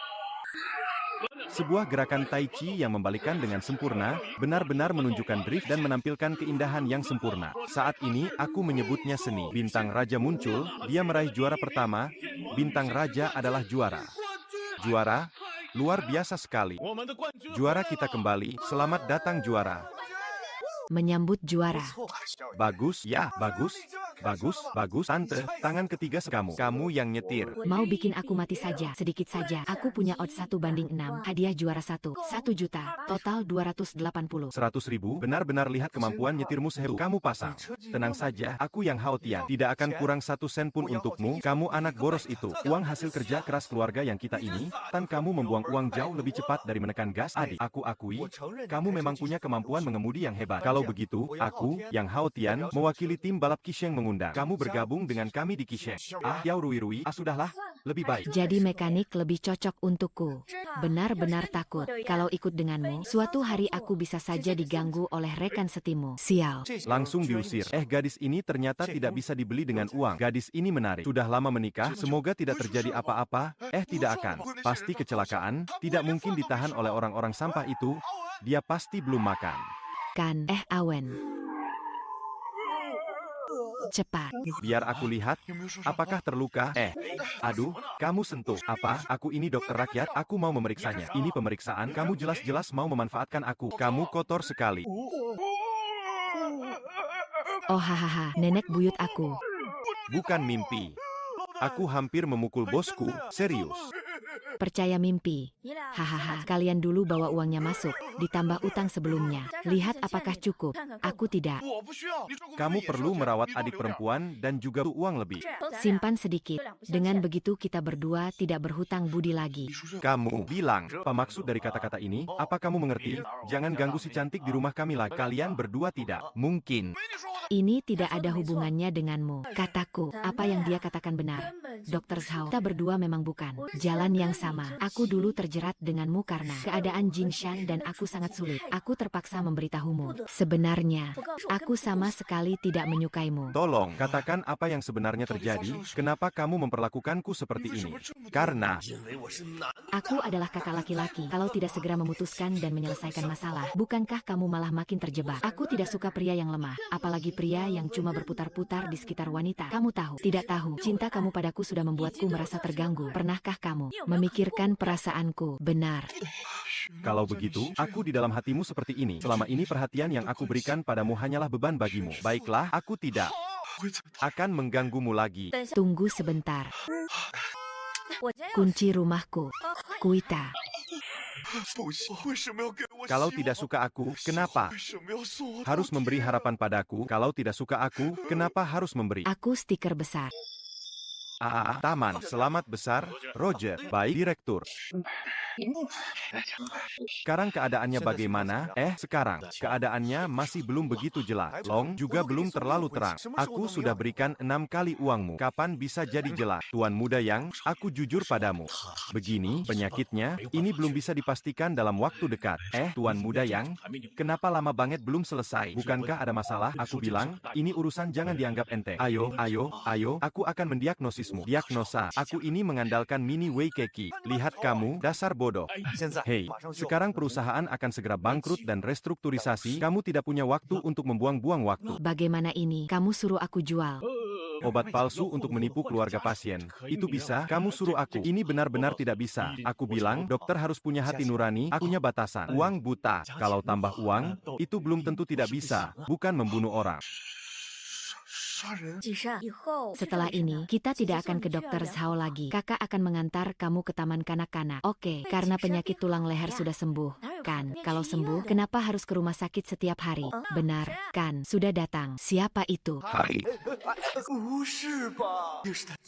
Sebuah gerakan Tai Chi yang membalikkan dengan sempurna, benar-benar menunjukkan drift dan menampilkan keindahan yang sempurna. Saat ini, aku menyebutnya seni. Bintang Raja muncul, dia meraih juara pertama. Bintang Raja adalah juara. Juara, luar biasa sekali. Juara kita kembali, selamat datang juara. Menyambut juara. Bagus, ya, bagus. Bagus, bagus, tante. Tangan ketiga kamu. Kamu yang nyetir. Mau bikin aku mati saja, sedikit saja. Aku punya odds 1/6. Hadiah juara 1. 1 juta. Total 280. 100.000. Benar-benar lihat kemampuan nyetirmu seheru. Kamu pasang. Tenang saja, aku yang Hao Tian. Tidak akan kurang 1 sen pun untukmu. Kamu anak boros itu. Uang hasil kerja keras keluarga yang kita ini. Tan kamu membuang uang jauh lebih cepat dari menekan gas. Adik, aku akui, kamu memang punya kemampuan mengemudi yang hebat. Kalau begitu, aku, yang Hao Tian, mewakili tim balap Qisheng mengundang. Kamu bergabung dengan kami di Qisheng. Ah, Yao Rui. Sudahlah. Lebih baik. Jadi mekanik lebih cocok untukku. Benar-benar takut. Kalau ikut denganmu, suatu hari aku bisa saja diganggu oleh rekan setimu. Sial. Langsung diusir. Gadis ini ternyata tidak bisa dibeli dengan uang. Gadis ini menarik. Sudah lama menikah, semoga tidak terjadi apa-apa. Tidak akan. Pasti kecelakaan. Tidak mungkin ditahan oleh orang-orang sampah itu. Dia pasti belum makan. Kan, Awen. Cepat. Biar aku lihat. Apakah terluka? Aduh, kamu sentuh. Apa? Aku ini dokter rakyat, aku mau memeriksanya. Ini pemeriksaan, kamu jelas-jelas mau memanfaatkan aku. Kamu kotor sekali. Oh hahaha, nenek buyut aku. Bukan mimpi. Aku hampir memukul bosku. Serius. Percaya mimpi. Hahaha, kalian dulu bawa uangnya masuk, ditambah utang sebelumnya. Lihat apakah cukup. Aku tidak. Kamu perlu merawat adik perempuan dan juga uang lebih. Simpan sedikit. Dengan begitu kita berdua tidak berhutang budi lagi. Kamu bilang, apa maksud dari kata-kata ini? Apa kamu mengerti? Jangan ganggu si cantik di rumah kami lagi. Kalian berdua tidak. Mungkin. Ini tidak ada hubungannya denganmu. Kataku, apa yang dia katakan benar. Dr. Zhao, kita berdua memang bukan jalan yang sama. Aku dulu terjerat denganmu karena keadaan Jingshan dan aku sangat sulit. Aku terpaksa memberitahumu. Sebenarnya, aku sama sekali tidak menyukaimu. Tolong, katakan apa yang sebenarnya terjadi. Kenapa kamu memperlakukanku seperti ini? Karena aku adalah kakak laki-laki. Kalau tidak segera memutuskan dan menyelesaikan masalah, bukankah kamu malah makin terjebak? Aku tidak suka pria yang lemah, apalagi pria yang cuma berputar-putar di sekitar wanita. Kamu tahu, tidak tahu, cinta kamu padaku sudah membuatku merasa terganggu. Pernahkah kamu memikirkan perasaanku? Benar. kalau begitu, aku di dalam hatimu seperti ini. Selama ini perhatian yang aku berikan padamu hanyalah beban bagimu. Baiklah, aku tidak akan mengganggumu lagi. Tunggu sebentar. Kunci rumahku. Kuita. Kalau tidak suka aku, kenapa harus memberi harapan padaku? Kalau tidak suka aku, kenapa harus memberi? Aku stiker besar. Taman, selamat besar, Roger. Baik, Direktur. Sekarang keadaannya bagaimana? Sekarang, keadaannya masih belum begitu jelas. Long juga belum terlalu terang. Aku sudah berikan 6 kali uangmu. Kapan bisa jadi jelas? Tuan muda Yang, aku jujur padamu. Begini, penyakitnya, ini belum bisa dipastikan dalam waktu dekat. Tuan muda Yang, kenapa lama banget belum selesai? Bukankah ada masalah? Aku bilang, ini urusan jangan dianggap enteng. Ayo, aku akan mendiagnosismu. Diagnosa, aku ini mengandalkan mini Wei Keki. Lihat kamu, dasar bodoh. Hei, sekarang perusahaan akan segera bangkrut dan restrukturisasi. Kamu tidak punya waktu untuk membuang-buang waktu. Bagaimana ini? Kamu suruh aku jual Obat palsu untuk menipu keluarga pasien. Itu bisa, kamu suruh aku. Ini benar-benar tidak bisa. Aku bilang, dokter harus punya hati nurani, aku punya batasan. Uang buta. Kalau tambah uang, itu belum tentu tidak bisa. Bukan membunuh orang. Setelah ini, kita tidak akan ke dokter Zhao lagi. Kakak akan mengantar kamu ke taman kanak-kanak. Oke, karena penyakit tulang leher sudah sembuh. Kan, kalau sembuh, kenapa harus ke rumah sakit setiap hari? Benar, kan, sudah datang. Siapa itu? Hai.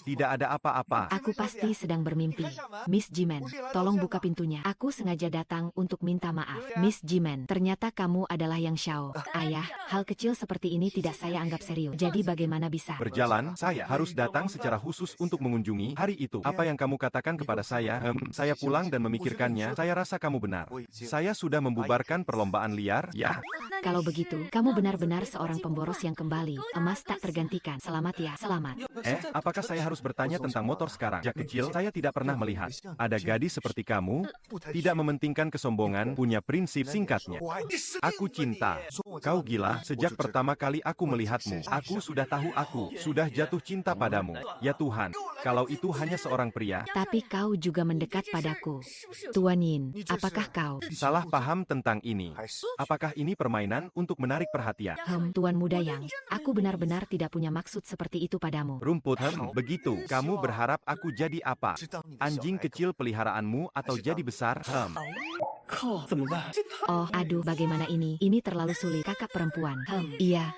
Tidak ada apa-apa. Aku pasti sedang bermimpi. Miss Jimen, tolong buka pintunya. Aku sengaja datang untuk minta maaf. Miss Jimen, ternyata kamu adalah Yang Xiao. Ayah, hal kecil seperti ini tidak saya anggap serius. Jadi bagaimana bisa? Berjalan, saya harus datang secara khusus untuk mengunjungi hari itu. Apa yang kamu katakan kepada saya? Saya pulang dan memikirkannya. Saya rasa kamu benar. Saya sudah membubarkan perlombaan liar. Ya. Kalau begitu, kamu benar-benar seorang pemboros yang kembali. Emas tak tergantikan. Selamat ya, selamat. Apakah saya harus bertanya tentang motor sekarang? Sejak kecil, saya tidak pernah melihat ada gadis seperti kamu, tidak mementingkan kesombongan, punya prinsip. Singkatnya. Aku cinta. Kau gila, sejak pertama kali aku melihatmu. Aku sudah tahu aku sudah jatuh cinta padamu. Ya Tuhan, kalau itu hanya seorang pria. Tapi kau juga mendekat padaku. Tuan Yin, apakah kau Salah paham tentang ini. Apakah ini permainan untuk menarik perhatian? Tuan muda Yang, aku benar-benar tidak punya maksud seperti itu padamu. Rumput, begitu. Kamu berharap aku jadi apa? Anjing kecil peliharaanmu atau jadi besar? Oh, aduh, bagaimana ini? Ini terlalu sulit, kakak perempuan. Iya,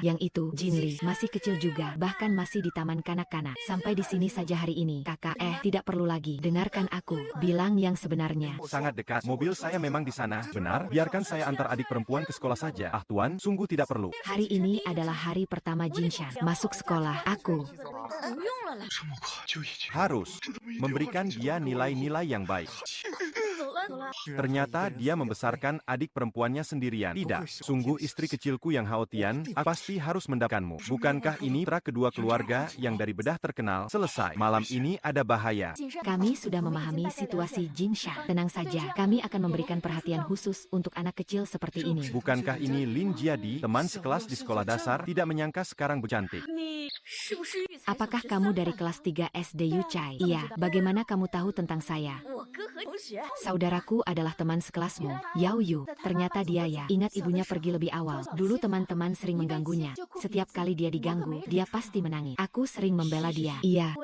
yang itu, Jinli, masih kecil juga, bahkan masih di taman kanak-kanak. Sampai di sini saja hari ini, kakak. Tidak perlu lagi. Dengarkan aku, bilang yang sebenarnya. Sangat dekat. Mobil saya memang di sana. Benar, biarkan saya antar adik perempuan ke sekolah saja. Tuan, sungguh tidak perlu. Hari ini adalah hari pertama Jinshan masuk sekolah. Aku harus memberikan dia nilai-nilai yang baik. Ternyata dia membesarkan adik perempuannya sendirian. Tidak, sungguh istri kecilku yang Haotian, pasti harus mendapatkanmu. Bukankah ini putra kedua keluarga yang dari bedah terkenal? Selesai. Malam ini ada bahaya. Kami sudah memahami situasi Jinshan. Tenang saja, kami akan memberikan perhatian khusus untuk anak kecil seperti ini. Bukankah ini Lin Jiadi, teman sekelas di sekolah dasar, tidak menyangka sekarang bercantik? Apakah kamu dari kelas 3 SD Yuchai? Iya, bagaimana kamu tahu tentang saya? Saudaraku adalah teman sekelasmu, Yao Yu. Ternyata dia ya. Ingat ibunya pergi lebih awal. Dulu teman-teman sering mengganggunya. Setiap kali dia diganggu, dia pasti menangis. Aku sering membela dia. Iya.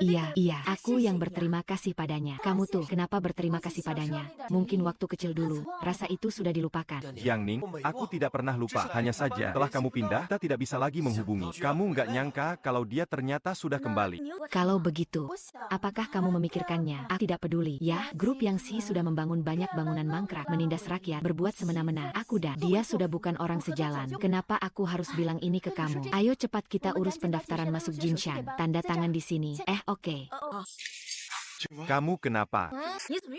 Aku yang berterima kasih padanya. Kamu tuh, kenapa berterima kasih padanya? Mungkin waktu kecil dulu, rasa itu sudah dilupakan. Yang Ning, aku tidak pernah lupa. Hanya saja, setelah kamu pindah, kita tidak bisa lagi menghubungi. Kamu nggak nyangka kalau dia ternyata sudah kembali. Kalau begitu, apakah kamu memikirkannya? Aku tidak peduli. Ya, grup yang sudah membangun banyak bangunan mangkrak, menindas rakyat, berbuat semena-mena. Aku dan dia sudah bukan orang sejalan. Kenapa aku harus bilang ini ke kamu? Ayo cepat kita urus pendaftaran masuk Jinshan. Tanda tangan di sini. Oke. Kamu kenapa?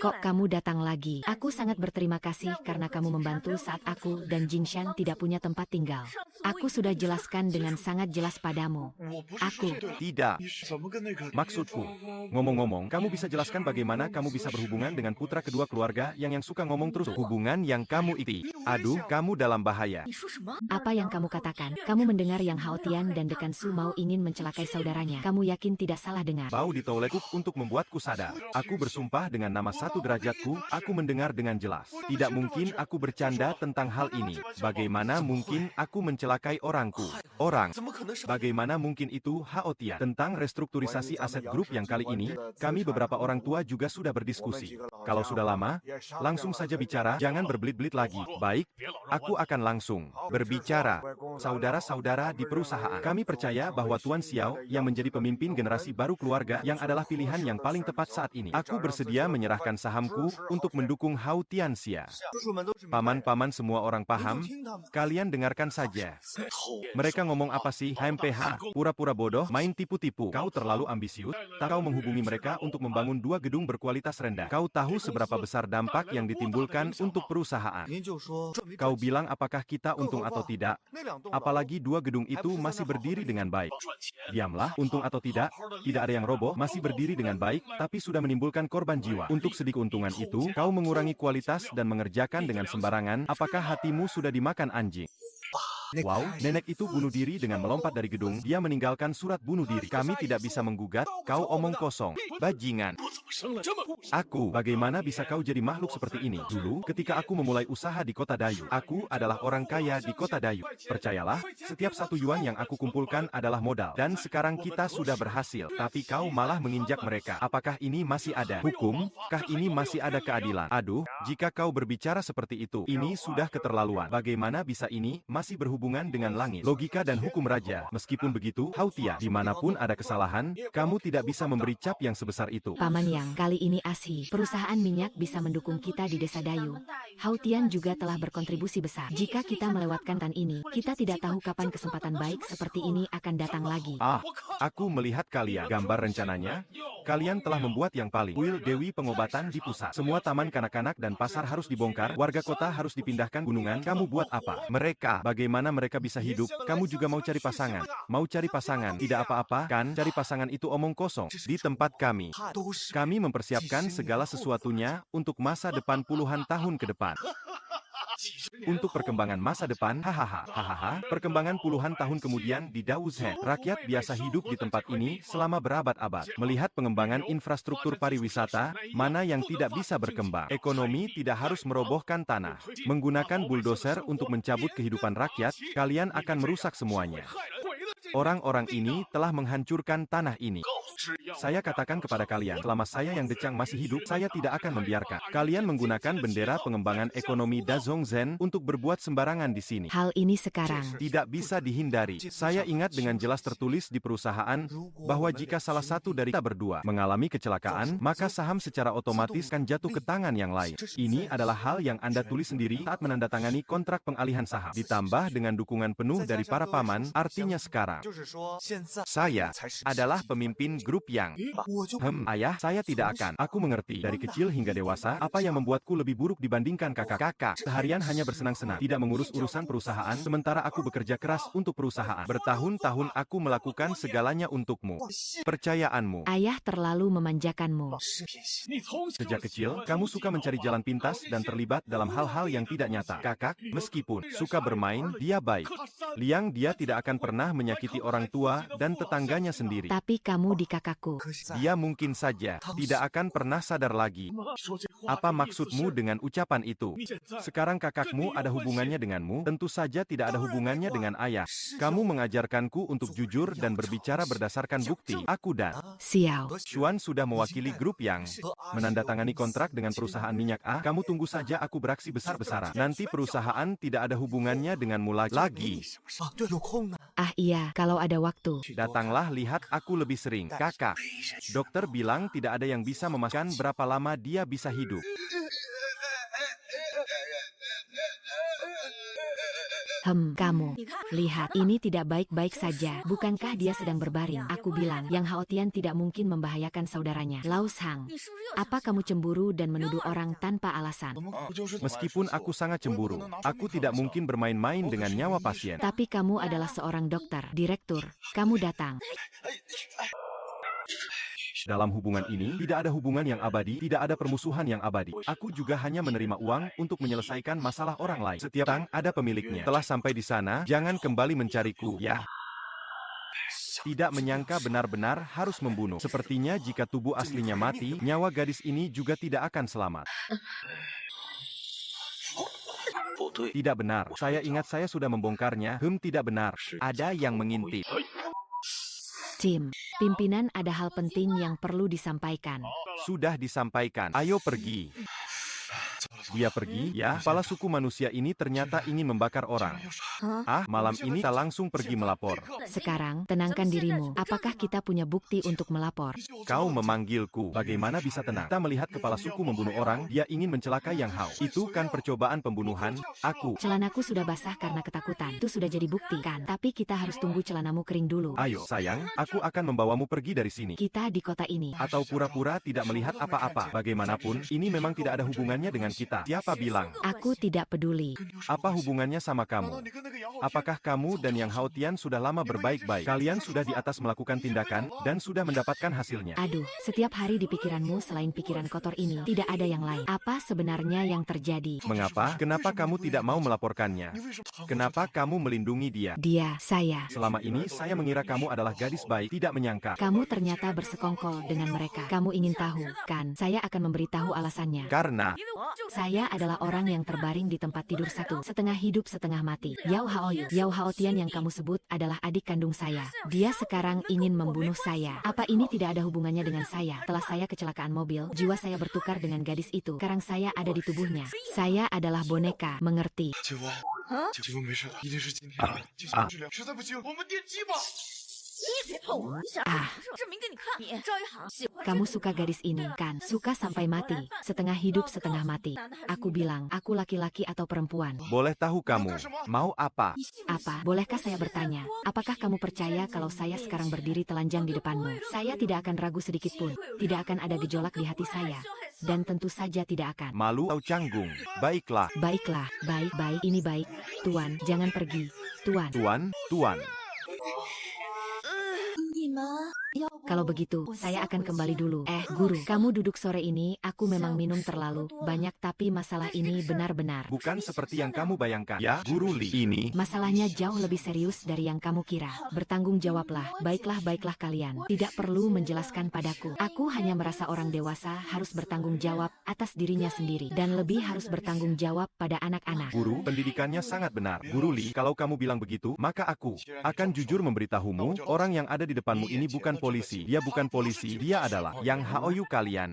Kok kamu datang lagi? Aku sangat berterima kasih karena kamu membantu saat aku dan Jinshan tidak punya tempat tinggal. Aku sudah jelaskan dengan sangat jelas padamu. Aku Tidak. Maksudku, ngomong-ngomong, kamu bisa jelaskan bagaimana kamu bisa berhubungan dengan putra kedua keluarga yang suka ngomong terus? Hubungan yang kamu iti. Aduh, kamu dalam bahaya. Apa yang kamu katakan? Kamu mendengar yang Haotian dan Dekan Su mau ingin mencelakai saudaranya. Kamu yakin tidak salah dengar? Bau di toiletku untuk membuatku sadar. Aku bersumpah dengan nama satu derajatku, aku mendengar dengan jelas. Tidak mungkin aku bercanda tentang hal ini. Bagaimana mungkin aku mencelakai orangku? Orang. Bagaimana mungkin itu Haotia? Tentang restrukturisasi aset grup yang kali ini, kami beberapa orang tua juga sudah berdiskusi. Kalau sudah lama, langsung saja bicara, jangan berbelit-belit lagi. Baik, aku akan langsung berbicara. Saudara-saudara di perusahaan, kami percaya bahwa Tuan Xiao yang menjadi pemimpin generasi baru keluarga yang adalah pilihan yang paling tepat saat ini. Aku bersedia menyerahkan sahamku untuk mendukung Hao Tianxia. Paman-paman semua orang paham? Kalian dengarkan saja. Mereka ngomong apa sih? HMPH, pura-pura bodoh, main tipu-tipu. Kau terlalu ambisius. Kau menghubungi mereka untuk membangun 2 gedung berkualitas rendah. Kau tahu seberapa besar dampak yang ditimbulkan untuk perusahaan. Kau bilang apakah kita untung atau tidak? Apalagi 2 gedung itu masih berdiri dengan baik. Diamlah, untung atau tidak ada yang roboh, masih berdiri dengan baik, tapi sudah menimbulkan korban jiwa. Untuk sedikit keuntungan itu, kau mengurangi kualitas dan mengerjakan dengan sembarangan, apakah hatimu sudah dimakan anjing? Wow, nenek itu bunuh diri dengan melompat dari gedung. Dia meninggalkan surat bunuh diri. Kami tidak bisa menggugat. Kau omong kosong. Bajingan. Aku, bagaimana bisa kau jadi makhluk seperti ini? Dulu, ketika aku memulai usaha di kota Dayu, aku adalah orang kaya di kota Dayu. Percayalah, setiap 1 yuan yang aku kumpulkan adalah modal. Dan sekarang kita sudah berhasil. Tapi kau malah menginjak mereka. Apakah ini masih ada hukum? Kah ini masih ada keadilan? Aduh, jika kau berbicara seperti itu, ini sudah keterlaluan. Bagaimana bisa ini masih berhubungan dengan langit, logika dan hukum raja? Meskipun begitu, Haotia, dimanapun ada kesalahan, kamu tidak bisa memberi cap yang sebesar itu. Paman Yang, kali ini Ashi, perusahaan minyak bisa mendukung kita di desa Dayu. Haotian juga telah berkontribusi besar. Jika kita melewatkan tan ini, kita tidak tahu kapan kesempatan baik seperti ini akan datang lagi. Aku melihat kalian. Gambar rencananya, kalian telah membuat yang paling Will Dewi pengobatan di pusat. Semua taman kanak-kanak dan pasar harus dibongkar, warga kota harus dipindahkan gunungan. Kamu buat apa? Mereka, bagaimana mereka bisa hidup? Kamu juga mau cari pasangan? Mau cari pasangan? Tidak apa-apa, kan? Cari pasangan itu omong kosong. Di tempat kami mempersiapkan segala sesuatunya untuk masa depan puluhan tahun ke depan. Untuk perkembangan masa depan, hahaha, perkembangan puluhan tahun kemudian di Dauzhen, rakyat biasa hidup di tempat ini selama berabad-abad. Melihat pengembangan infrastruktur pariwisata, mana yang tidak bisa berkembang. Ekonomi tidak harus merobohkan tanah. Menggunakan bulldozer untuk mencabut kehidupan rakyat, kalian akan merusak semuanya. Orang-orang ini telah menghancurkan tanah ini. Saya katakan kepada kalian, selama saya yang Decang masih hidup, saya tidak akan membiarkan kalian menggunakan bendera pengembangan ekonomi Dazhongzhen untuk berbuat sembarangan di sini. Hal ini sekarang Tidak bisa dihindari. Saya ingat dengan jelas tertulis di perusahaan bahwa jika salah satu dari kita berdua mengalami kecelakaan, maka saham secara otomatis akan jatuh ke tangan yang lain. Ini adalah hal yang Anda tulis sendiri saat menandatangani kontrak pengalihan saham. Ditambah dengan dukungan penuh dari para paman, artinya sekarang saya adalah pemimpin grup yang ayah, saya tidak akan. Aku mengerti. Dari kecil hingga dewasa, apa yang membuatku lebih buruk dibandingkan kakak-kakak? Seharian hanya bersenang-senang, tidak mengurus urusan perusahaan, sementara aku bekerja keras untuk perusahaan. Bertahun-tahun aku melakukan segalanya untukmu. Percayaanmu. ayah terlalu memanjakanmu. Sejak kecil, kamu suka mencari jalan pintas dan terlibat dalam hal-hal yang tidak nyata. Kakak, meskipun suka bermain, dia baik. Liang, dia tidak akan pernah menyakiti orang tua dan tetangganya sendiri. Tapi kamu di kakakku. Dia mungkin saja tidak akan pernah sadar lagi. Apa maksudmu dengan ucapan itu? Sekarang kakakmu ada hubungannya denganmu? Tentu saja tidak ada hubungannya dengan ayah. Kamu mengajarkanku untuk jujur dan berbicara berdasarkan bukti. Aku dan Xiao. Xuan sudah mewakili grup yang menandatangani kontrak dengan perusahaan minyak A. Kamu tunggu saja aku beraksi besar-besaran. Nanti perusahaan tidak ada hubungannya denganmu lagi. Ah iya, kalau ada waktu. Datanglah lihat aku lebih sering. Kakak, dokter bilang tidak ada yang bisa memastikan berapa lama dia bisa hidup. Kamu. Lihat, ini tidak baik-baik saja. Bukankah dia sedang berbaring? Aku bilang, Yang Haotian tidak mungkin membahayakan saudaranya. Laos Hang, apa kamu cemburu dan menuduh orang tanpa alasan? Meskipun aku sangat cemburu, aku tidak mungkin bermain-main dengan nyawa pasien. Tapi kamu adalah seorang dokter, direktur. Kamu datang. Dalam hubungan ini, tidak ada hubungan yang abadi, tidak ada permusuhan yang abadi. Aku juga hanya menerima uang untuk menyelesaikan masalah orang lain. Setiap tang ada pemiliknya. Telah sampai di sana, jangan kembali mencariku, ya. Tidak menyangka benar-benar harus membunuh. Sepertinya jika tubuh aslinya mati, nyawa gadis ini juga tidak akan selamat. Tidak benar. Saya ingat saya sudah membongkarnya. Tidak benar. Ada yang mengintip. Jim, pimpinan ada hal penting yang perlu disampaikan. Sudah disampaikan. Ayo pergi. Dia pergi, ya. Kepala suku manusia ini ternyata ingin membakar orang. Malam ini kita langsung pergi melapor. Sekarang, tenangkan dirimu. Apakah kita punya bukti untuk melapor? Kau memanggilku. Bagaimana bisa tenang? Kita melihat kepala suku membunuh orang, dia ingin mencelakai Yang Hao. Itu kan percobaan pembunuhan. Celanaku sudah basah karena ketakutan. Itu sudah jadi bukti, kan? Tapi kita harus tunggu celanamu kering dulu. Ayo, sayang, aku akan membawamu pergi dari sini. Kita di kota ini. Atau pura-pura tidak melihat apa-apa. Bagaimanapun, ini memang tidak ada hubungannya dengan kita. Siapa bilang? Aku tidak peduli. Apa hubungannya sama kamu? Apakah kamu dan Yang Hao Tian sudah lama berbaik-baik? Kalian sudah di atas melakukan tindakan, dan sudah mendapatkan hasilnya. Aduh, setiap hari di pikiranmu selain pikiran kotor ini, tidak ada yang lain. Apa sebenarnya yang terjadi? Mengapa? Kenapa kamu tidak mau melaporkannya? Kenapa kamu melindungi dia? Dia, saya. Selama ini, saya mengira kamu adalah gadis baik, tidak menyangka. Kamu ternyata bersekongkol dengan mereka. Kamu ingin tahu, kan? Saya akan memberitahu alasannya. Karena Saya adalah orang yang terbaring di tempat tidur satu, setengah hidup setengah mati. Yao Haoyu, Yao Hao Tian yang kamu sebut adalah adik kandung saya. Dia sekarang ingin membunuh saya. Apa ini tidak ada hubungannya dengan saya? Setelah saya kecelakaan mobil, jiwa saya bertukar dengan gadis itu. Sekarang saya ada di tubuhnya. Saya adalah boneka, mengerti? Kamu suka gadis ini, kan? Suka sampai mati, setengah hidup setengah mati. Aku bilang, aku laki-laki atau perempuan? boleh tahu kamu mau apa? Apa? Bolehkah saya bertanya? Apakah kamu percaya kalau saya sekarang berdiri telanjang di depanmu? Saya tidak akan ragu sedikit pun. Tidak akan ada gejolak di hati saya. Dan tentu saja tidak akan. Malu atau canggung? Baiklah. Baiklah, baik, ini baik. Tuan, jangan pergi. Tuan. Tuan. Kalau begitu, saya akan kembali dulu. Guru, kamu duduk sore ini, aku memang minum terlalu banyak tapi masalah ini benar-benar. Bukan seperti yang kamu bayangkan. Ya, Guru Li. Ini Masalahnya jauh lebih serius dari yang kamu kira. Bertanggung jawablah. Baiklah kalian. Tidak perlu menjelaskan padaku. Aku hanya merasa orang dewasa harus bertanggung jawab atas dirinya sendiri. Dan lebih harus bertanggung jawab pada anak-anak. Guru, pendidikannya sangat benar. Guru Li, kalau kamu bilang begitu, maka aku akan jujur memberitahumu, orang yang ada di depanmu ini bukan polisi. Dia bukan polisi, dia adalah Yang Haoyu kalian.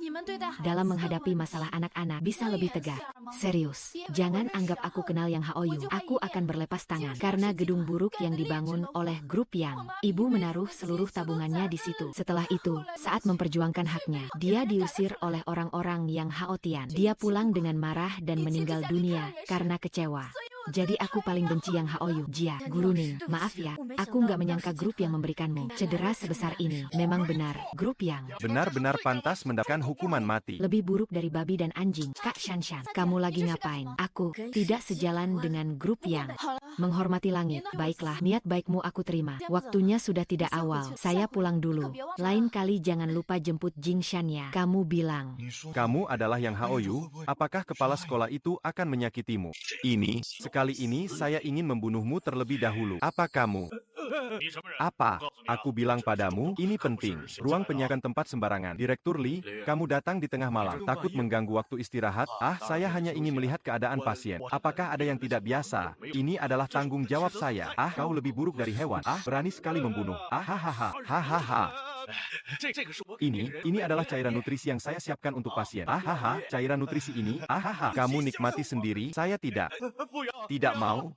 Dalam menghadapi masalah anak-anak bisa lebih tegas. Serius, jangan anggap aku kenal Yang Haoyu. Aku akan berlepas tangan karena gedung buruk yang dibangun oleh grup Yang. Ibu menaruh seluruh tabungannya di situ. Setelah itu, saat memperjuangkan haknya, dia diusir oleh orang-orang Yang Hao Tian. Dia pulang dengan marah dan meninggal dunia karena kecewa. Jadi aku paling benci Yang Haoyu. Jia, Guru Ning, maaf ya, aku nggak menyangka grup yang memberikanmu cedera sebesar ini. Memang benar, grup Yang Benar-benar pantas mendapatkan hukuman mati. lebih buruk dari babi dan anjing. Kak Shanshan, kamu lagi ngapain? Aku tidak sejalan dengan grup Yang menghormati langit. Baiklah, niat baikmu aku terima. Waktunya sudah tidak awal. Saya pulang dulu. Lain kali jangan lupa jemput Jing Shan ya. Kamu bilang. Kamu adalah Yang Haoyu, apakah kepala sekolah itu akan menyakitimu? Sekali ini saya ingin membunuhmu terlebih dahulu. Apa kamu? Apa? Aku bilang padamu, ini penting. Ruang penyakan tempat sembarangan. Direktur Li, kamu datang di tengah malam, takut mengganggu waktu istirahat? Saya hanya ingin melihat keadaan pasien. Apakah ada yang tidak biasa? Ini adalah tanggung jawab saya. Kau lebih buruk dari hewan. Berani sekali membunuh. Hahaha. Ini adalah cairan nutrisi yang saya siapkan untuk pasien. Cairan nutrisi ini. Kamu nikmati sendiri, saya tidak. Tidak mau.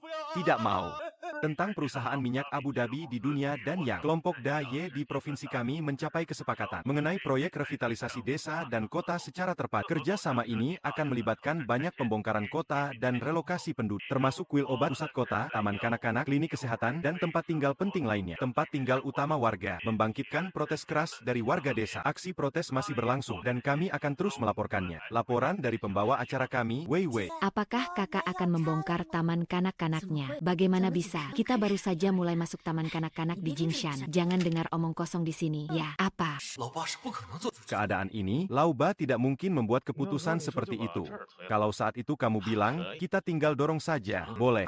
Tentang perusahaan minyak Abu Dhabi di dunia dan Yang kelompok DAY di provinsi kami mencapai kesepakatan mengenai proyek revitalisasi desa dan kota secara terpadu. Kerjasama ini akan melibatkan banyak pembongkaran kota dan relokasi penduduk, termasuk kuil obat pusat kota, taman kanak-kanak, klinik kesehatan, dan tempat tinggal penting lainnya. Tempat tinggal utama warga, membangkitkan protes keras dari warga desa. Aksi protes masih berlangsung dan kami akan terus melaporkannya. Laporan dari pembawa acara kami, Wei Wei. Apakah kakak akan membongkar taman kanak-kanaknya? Bagaimana bisa? bisa. Kita baru saja mulai masuk taman kanak-kanak di Jingshan. Jangan dengar omong kosong di sini. Ya, apa? Keadaan ini, Lauba tidak mungkin membuat keputusan seperti itu. Kalau saat itu kamu bilang, kita tinggal dorong saja. Boleh.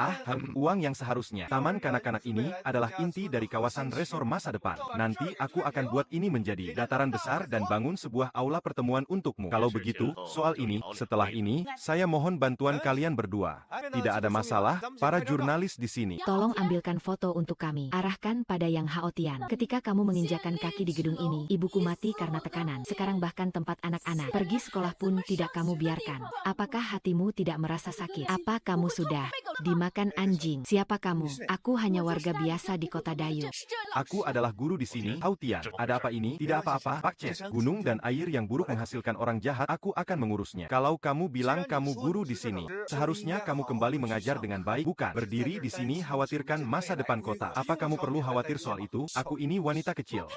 Uang yang seharusnya. Taman kanak-kanak ini adalah inti dari kawasan resor masa depan. Nanti aku akan buat ini menjadi dataran besar dan bangun sebuah aula pertemuan untukmu. Kalau begitu, soal ini, setelah ini, saya mohon bantuan kalian berdua. Tidak ada masalah, para jurnalis di sini. Tolong ambilkan foto untuk kami. Arahkan pada Yang Haotian. Ketika kamu menginjakan kaki di gedung ini, ibuku mati karena tekanan. Sekarang bahkan tempat anak-anak pergi sekolah pun tidak kamu biarkan. Apakah hatimu tidak merasa sakit? Apa kamu sudah dimakan anjing? Siapa kamu? Aku hanya warga biasa di kota Dayu. Aku adalah guru di sini, Haotian. Ada apa ini? Tidak apa-apa, Pak Chen. Gunung dan air yang buruk menghasilkan orang jahat, aku akan mengurusnya. Kalau kamu bilang kamu guru di sini, seharusnya kamu kembali mengajar dengan baik, bukan berdiri di sini khawatirkan masa depan kota. Apa kamu perlu khawatir soal itu? Aku ini wanita kecil.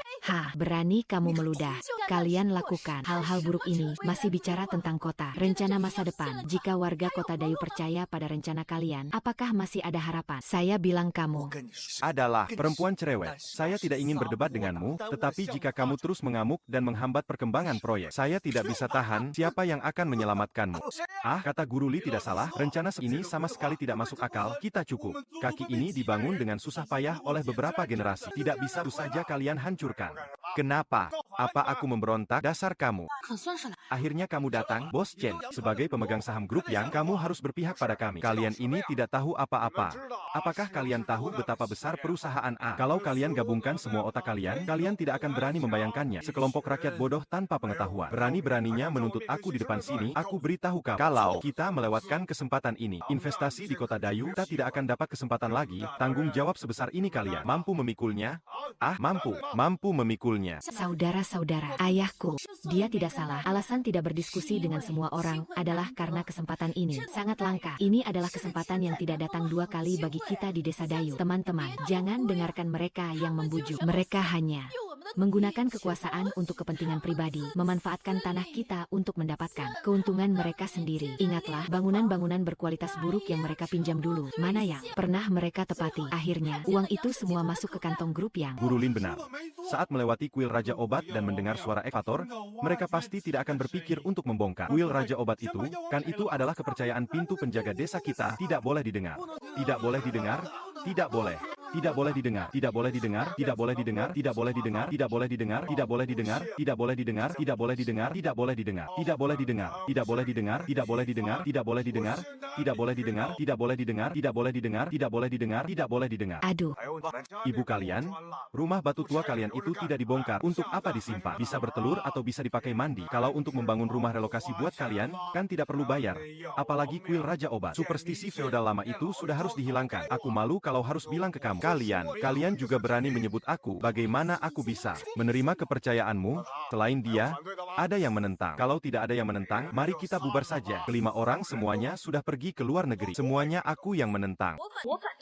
Berani kamu meludah. Kalian lakukan hal-hal buruk ini, masih bicara tentang kota, rencana masa depan. Jika warga kota Dayu percaya pada rencana kalian, apakah masih ada harapan? Saya bilang kamu Adalah perempuan cerewet. Saya tidak ingin berdebat denganmu, tetapi jika kamu terus mengamuk dan menghambat perkembangan proyek, saya tidak bisa tahan. Siapa yang akan menyelamatkanmu? Kata Guru Li tidak salah. Rencana ini sama sekali tidak masuk akal. Kita cukup. Kaki ini dibangun dengan susah payah oleh beberapa generasi. Tidak bisa saja kalian hancurkan. Kenapa? Apa aku memberontak? Dasar kamu. Akhirnya kamu datang, Bos Chen. Sebagai pemegang saham grup yang, kamu harus berpihak pada kami. Kalian ini tidak tahu apa-apa. Apakah kalian tahu betapa besar perusahaan A? Kalau kalian gabungkan semua otak kalian, kalian tidak akan berani membayangkannya. Sekelompok rakyat bodoh tanpa pengetahuan. Berani-beraninya menuntut aku di depan sini, aku beritahu kau. Kalau kita melewatkan kesempatan ini, investasi di kota Dayu, kita tidak akan dapat kesempatan lagi. Tanggung jawab sebesar ini kalian mampu memikulnya? Mampu memikulnya. saudara-saudara, ayahku. Dia tidak salah. Alasan tidak berdiskusi dengan semua orang adalah karena kesempatan ini sangat langka. Ini adalah kesempatan yang tidak datang dua kali bagi kita di desa Dayu. Teman-teman, jangan dengarkan mereka yang membujuk. Mereka hanya menggunakan kekuasaan untuk kepentingan pribadi, memanfaatkan tanah kita untuk mendapatkan keuntungan mereka sendiri. Ingatlah, bangunan-bangunan berkualitas buruk yang mereka pinjam dulu, mana yang pernah mereka tepati. Akhirnya, uang itu semua masuk ke kantong grup yang... Guru Lin benar. Saat melewati kuil Raja Obat dan mendengar suara ekvator, mereka pasti tidak akan berpikir untuk membongkar. Kuil Raja Obat itu, kan itu adalah kepercayaan pintu penjaga desa kita, tidak boleh didengar. Tidak boleh didengar, tidak boleh. Tidak boleh didengar, tidak boleh didengar, tidak boleh didengar, tidak boleh didengar, tidak boleh didengar, tidak boleh didengar, tidak boleh didengar, tidak boleh didengar, tidak boleh didengar, tidak boleh didengar, tidak boleh didengar, tidak boleh didengar, tidak boleh didengar, tidak boleh didengar, tidak boleh didengar, tidak boleh didengar, tidak boleh didengar, tidak boleh didengar. Aduh, Ibu kalian, rumah batu tua kalian itu tidak dibongkar. Untuk apa disimpan? Bisa bertelur atau bisa dipakai mandi. Kalau untuk membangun rumah relokasi buat kalian, kan tidak perlu bayar. Apalagi kuil Raja Obat. Superstisi feodal lama itu sudah harus dihilangkan. Aku malu kalau harus bilang ke kamu. Kalian juga berani menyebut aku. Bagaimana aku bisa menerima kepercayaanmu? Selain dia, ada yang menentang. Kalau tidak ada yang menentang, mari kita bubar saja. Kelima orang semuanya sudah pergi ke luar negeri. Semuanya aku yang menentang.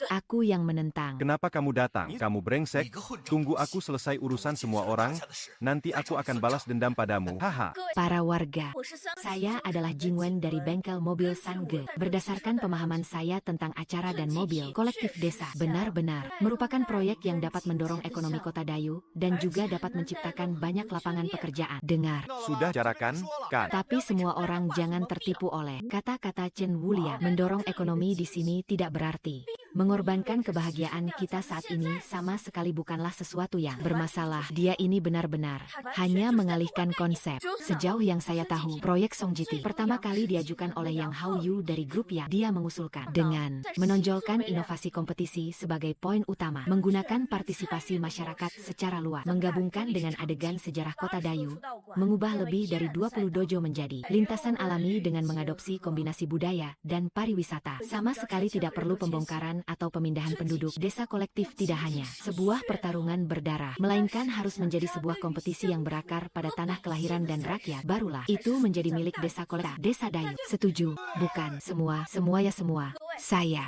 aku yang menentang. Kenapa kamu datang? Kamu brengsek. Tunggu aku selesai urusan semua orang. Nanti aku akan balas dendam padamu. Haha. Para warga, saya adalah Jingwen dari bengkel mobil Sange. Berdasarkan pemahaman saya tentang acara dan mobil kolektif desa, benar-benar merupakan proyek yang dapat mendorong ekonomi kota Dayu dan juga dapat menciptakan banyak lapangan pekerjaan. Dengar. Sudah jarakan, kan? Tapi semua orang jangan tertipu oleh kata-kata Chen Wuliang. Mendorong ekonomi di sini tidak berarti mengorbankan kebahagiaan kita saat ini, sama sekali bukanlah sesuatu yang bermasalah. Dia ini benar-benar hanya mengalihkan konsep. Sejauh yang saya tahu, proyek Songjiti pertama kali diajukan oleh Yang Hao Yu dari grup yang dia mengusulkan dengan menonjolkan inovasi kompetisi sebagai poin utama, menggunakan partisipasi masyarakat secara luas, menggabungkan dengan adegan sejarah kota Dayu, mengubah lebih dari 20 dojo menjadi lintasan alami dengan mengadopsi kombinasi budaya dan pariwisata. Sama sekali tidak perlu pembongkaran atau pemindahan penduduk. Desa kolektif tidak hanya sebuah pertarungan berdarah, melainkan harus menjadi sebuah kompetisi yang berakar pada tanah kelahiran dan rakyat. Barulah itu menjadi milik desa kolektif desa Dayu. Setuju? Bukan semua ya semua.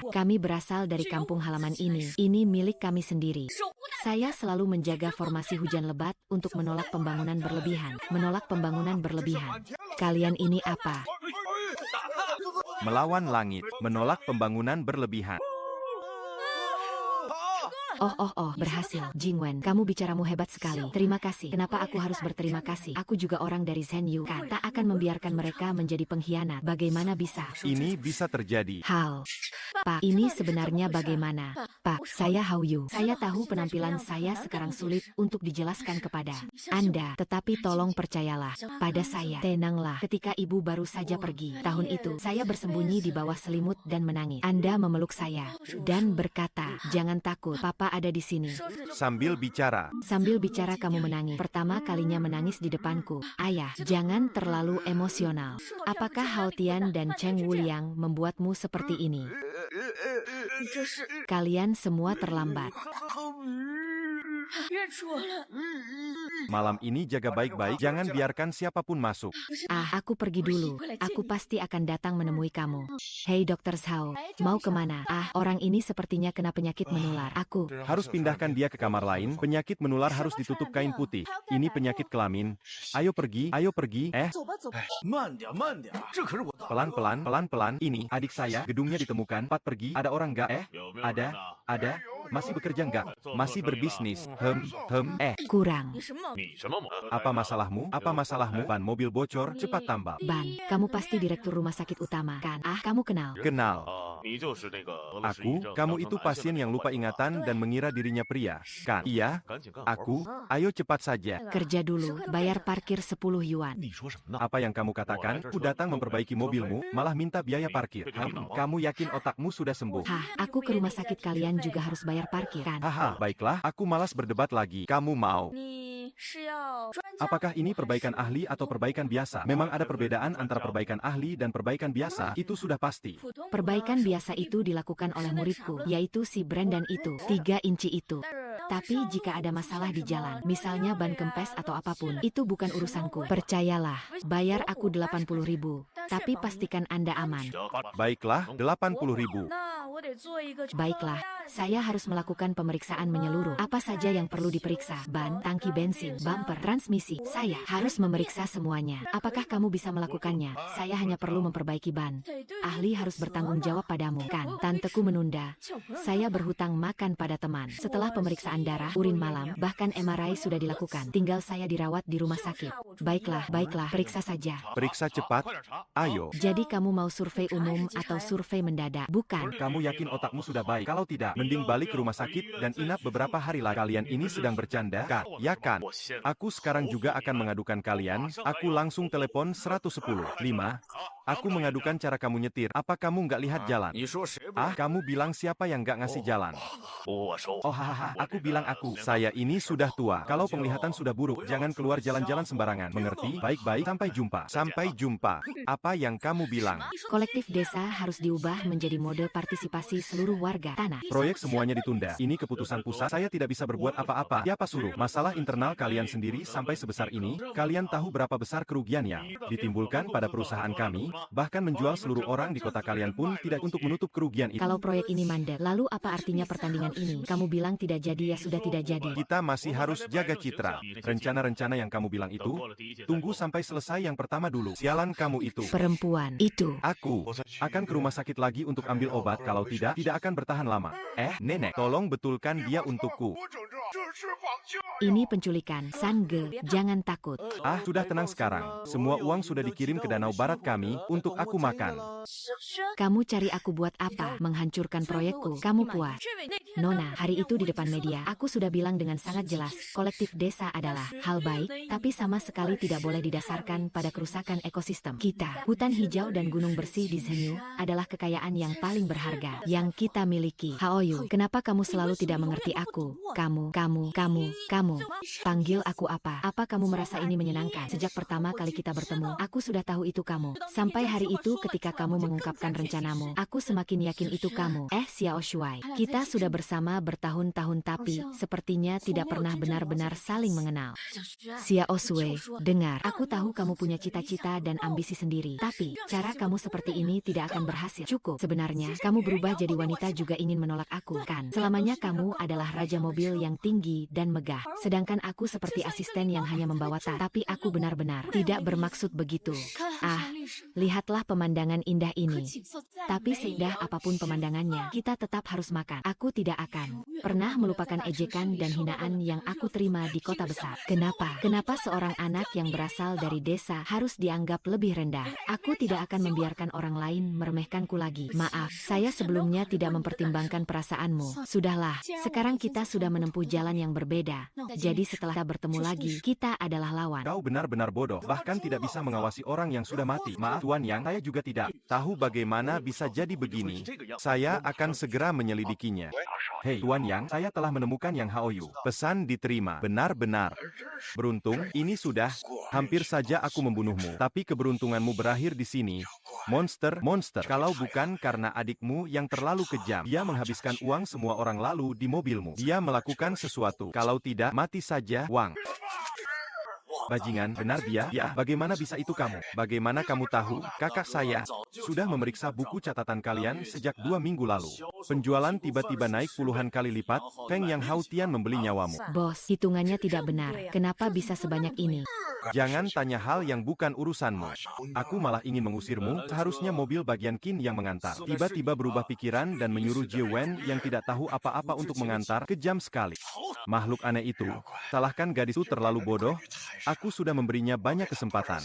Kami berasal dari kampung halaman ini. Ini milik kami sendiri. Saya selalu menjaga formasi hujan lebat untuk menolak pembangunan berlebihan. Menolak pembangunan berlebihan. Kalian ini apa? Melawan langit, menolak pembangunan berlebihan. Berhasil. Jingwen, kamu bicaramu hebat sekali. Terima kasih. Kenapa aku harus berterima kasih? Aku juga orang dari Zhenyu, kan? Tak akan membiarkan mereka menjadi pengkhianat. Bagaimana bisa? Ini bisa terjadi. Hal. Pak, ini sebenarnya bagaimana? Pak, saya Hao Yu. Saya tahu penampilan saya sekarang sulit untuk dijelaskan kepada Anda, tetapi tolong percayalah pada saya. Tenanglah, ketika ibu baru saja pergi. Tahun itu, saya bersembunyi di bawah selimut dan menangis. Anda memeluk saya dan berkata, jangan takut, papa ada di sini. Sambil bicara. Sambil bicara kamu menangis. Pertama kalinya menangis di depanku. Ayah, jangan terlalu emosional. Apakah Hao Tian dan Cheng Wuliang membuatmu seperti ini? Kalian semua terlambat. Malam ini jaga baik-baik, jangan biarkan siapapun masuk. Aku pergi dulu. Aku pasti akan datang menemui kamu. Hei Dr. Zhao, mau kemana? Orang ini sepertinya kena penyakit menular. Aku Harus pindahkan dia ke kamar lain. Penyakit menular harus ditutup kain putih. Ini penyakit kelamin. Ayo pergi, ayo pergi. Pelan-pelan, pelan-pelan. Ini adik saya. Gedungnya ditemukan. Cepat pergi. Ada orang nggak? Ada. Masih bekerja nggak? Masih berbisnis. kurang. Apa masalahmu? Apa masalahmu? Ban mobil bocor. Cepat tambal. Ban, kamu pasti direktur rumah sakit utama, kan? Kamu kenal? Kenal. Kamu itu pasien yang lupa ingatan dan mengira dirinya pria, kan? Iya, aku. Ayo cepat saja. Kerja dulu, bayar parkir 10 yuan. Apa yang kamu katakan? Ku datang memperbaiki mobilmu, malah minta biaya parkir. Kamu yakin otakmu sudah sembuh? Aku ke rumah sakit kalian juga harus bayar parkir, kan? Baiklah, aku malas berdebat lagi. Kamu mau? Apakah ini perbaikan ahli atau perbaikan biasa? Memang ada perbedaan antara perbaikan ahli dan perbaikan biasa, itu sudah pasti. Perbaikan biasa itu dilakukan oleh muridku, yaitu si Brandon itu, 3 inci itu. Tapi jika ada masalah di jalan, misalnya ban kempes atau apapun, itu bukan urusanku. Percayalah, bayar aku 80.000, tapi pastikan Anda aman. Baiklah, 80.000. Baiklah, saya harus melakukan pemeriksaan menyeluruh. Apa saja yang perlu diperiksa? Ban, tangki bensin, bumper, transmisi. Saya harus memeriksa semuanya. Apakah kamu bisa melakukannya? Saya hanya perlu memperbaiki ban. Ahli harus bertanggung jawab padamu, kan? Tanteku menunda. Saya berhutang makan pada teman. Setelah pemeriksaan darah, urin malam, bahkan MRI sudah dilakukan. Tinggal saya dirawat di rumah sakit. Baiklah, periksa saja. Periksa cepat. Ayo. Jadi kamu mau survei umum atau survei mendadak? Bukan. Kamu yakin otakmu sudah baik? Kalau tidak, mending balik ke rumah sakit dan inap beberapa hari lagi. Kalian ini sedang bercanda, kan? Ya kan? Aku sekarang juga akan mengadukan kalian. Aku langsung telepon 110. 5. Aku mengadukan cara kamu nyetir. Apa kamu nggak lihat jalan? Kamu bilang siapa yang nggak ngasih jalan? Aku bilang aku. Saya ini sudah tua. Kalau penglihatan sudah buruk, jangan keluar jalan-jalan sembarangan. Mengerti? Baik-baik. Sampai jumpa. Sampai jumpa. Apa yang kamu bilang? Kolektif desa harus diubah menjadi mode partisipasi seluruh warga tanah. Proyek semuanya ditunda. Ini keputusan pusat. Saya tidak bisa berbuat apa-apa. Siapa suruh? Masalah internal kalian sendiri sampai sebesar ini. Kalian tahu berapa besar kerugian yang ditimbulkan pada perusahaan kami? Bahkan menjual seluruh orang di kota kalian pun tidak untuk menutup kerugian itu. Kalau proyek ini mandek, lalu apa artinya pertandingan ini? Kamu bilang tidak jadi, ya sudah tidak jadi. Kita masih harus jaga citra. Rencana-rencana yang kamu bilang itu, tunggu sampai selesai yang pertama dulu. Sialan kamu itu. Perempuan itu. Aku akan ke rumah sakit lagi untuk ambil obat. Kalau tidak akan bertahan lama. Nenek, tolong betulkan dia untukku. Ini penculikan. Sange, jangan takut. Sudah tenang sekarang. Semua uang sudah dikirim ke danau barat kami untuk aku makan. Kamu cari aku buat apa? Menghancurkan proyekku. Kamu puas? Nona, hari itu di depan media, aku sudah bilang dengan sangat jelas, kolektif desa adalah hal baik, tapi sama sekali tidak boleh didasarkan pada kerusakan ekosistem. Kita, hutan hijau dan gunung bersih di Zhenyu, adalah kekayaan yang paling berharga yang kita miliki. Haoyu, kenapa kamu selalu tidak mengerti aku? Kamu. Panggil aku apa? Apa kamu merasa ini menyenangkan? Sejak pertama kali kita bertemu, aku sudah tahu itu kamu. Sampai hari itu ketika kamu mengungkapkan rencanamu, aku semakin yakin itu kamu. Xiao Shuai, kita sudah bersama bertahun-tahun tapi sepertinya tidak pernah benar-benar saling mengenal. Xiao Shuai, dengar, aku tahu kamu punya cita-cita dan ambisi sendiri, tapi cara kamu seperti ini tidak akan berhasil. Cukup, sebenarnya kamu berubah jadi wanita juga ingin menolak aku, kan? Selamanya kamu adalah raja mobil yang tinggi dan megah, sedangkan aku seperti asisten yang hanya membawa tas. Tapi aku benar-benar tidak bermaksud begitu. Lihatlah pemandangan indah ini. Tapi seindah apapun pemandangannya, kita tetap harus makan. Aku tidak akan pernah melupakan ejekan dan hinaan yang aku terima di kota besar. Kenapa? Kenapa seorang anak yang berasal dari desa harus dianggap lebih rendah? Aku tidak akan membiarkan orang lain meremehkanku lagi. Maaf, saya sebelumnya tidak mempertimbangkan perasaanmu. Sudahlah, sekarang kita sudah menempuh jalan yang berbeda. Jadi setelah kita bertemu lagi, kita adalah lawan. Kau benar-benar bodoh, bahkan tidak bisa mengawasi orang yang sudah mati. Maaf Tuan Yang, saya juga tidak tahu bagaimana bisa jadi begini. Saya akan segera menyelidikinya. Hei Tuan Yang, saya telah menemukan Yang Haoyu. Pesan diterima. Benar-benar beruntung, ini sudah hampir saja aku membunuhmu. Tapi keberuntunganmu berakhir di sini. Monster, kalau bukan karena adikmu yang terlalu kejam, dia menghabiskan uang semua orang lalu di mobilmu. Dia melakukan sesuatu, kalau tidak, mati saja, Wang. Bajingan, benar dia? Ya, bagaimana bisa itu kamu? Bagaimana kamu tahu? Kakak saya sudah memeriksa buku catatan kalian sejak 2 minggu lalu. Penjualan tiba-tiba naik puluhan kali lipat. Feng Yang Hao Tian membeli nyawamu. Bos, hitungannya tidak benar. Kenapa bisa sebanyak ini? Jangan tanya hal yang bukan urusanmu. Aku malah ingin mengusirmu, seharusnya mobil bagian Qin yang mengantar. Tiba-tiba berubah pikiran dan menyuruh Jie Wen yang tidak tahu apa-apa untuk mengantar, kejam sekali. Makhluk aneh itu, salahkan gadis itu terlalu bodoh, aku sudah memberinya banyak kesempatan.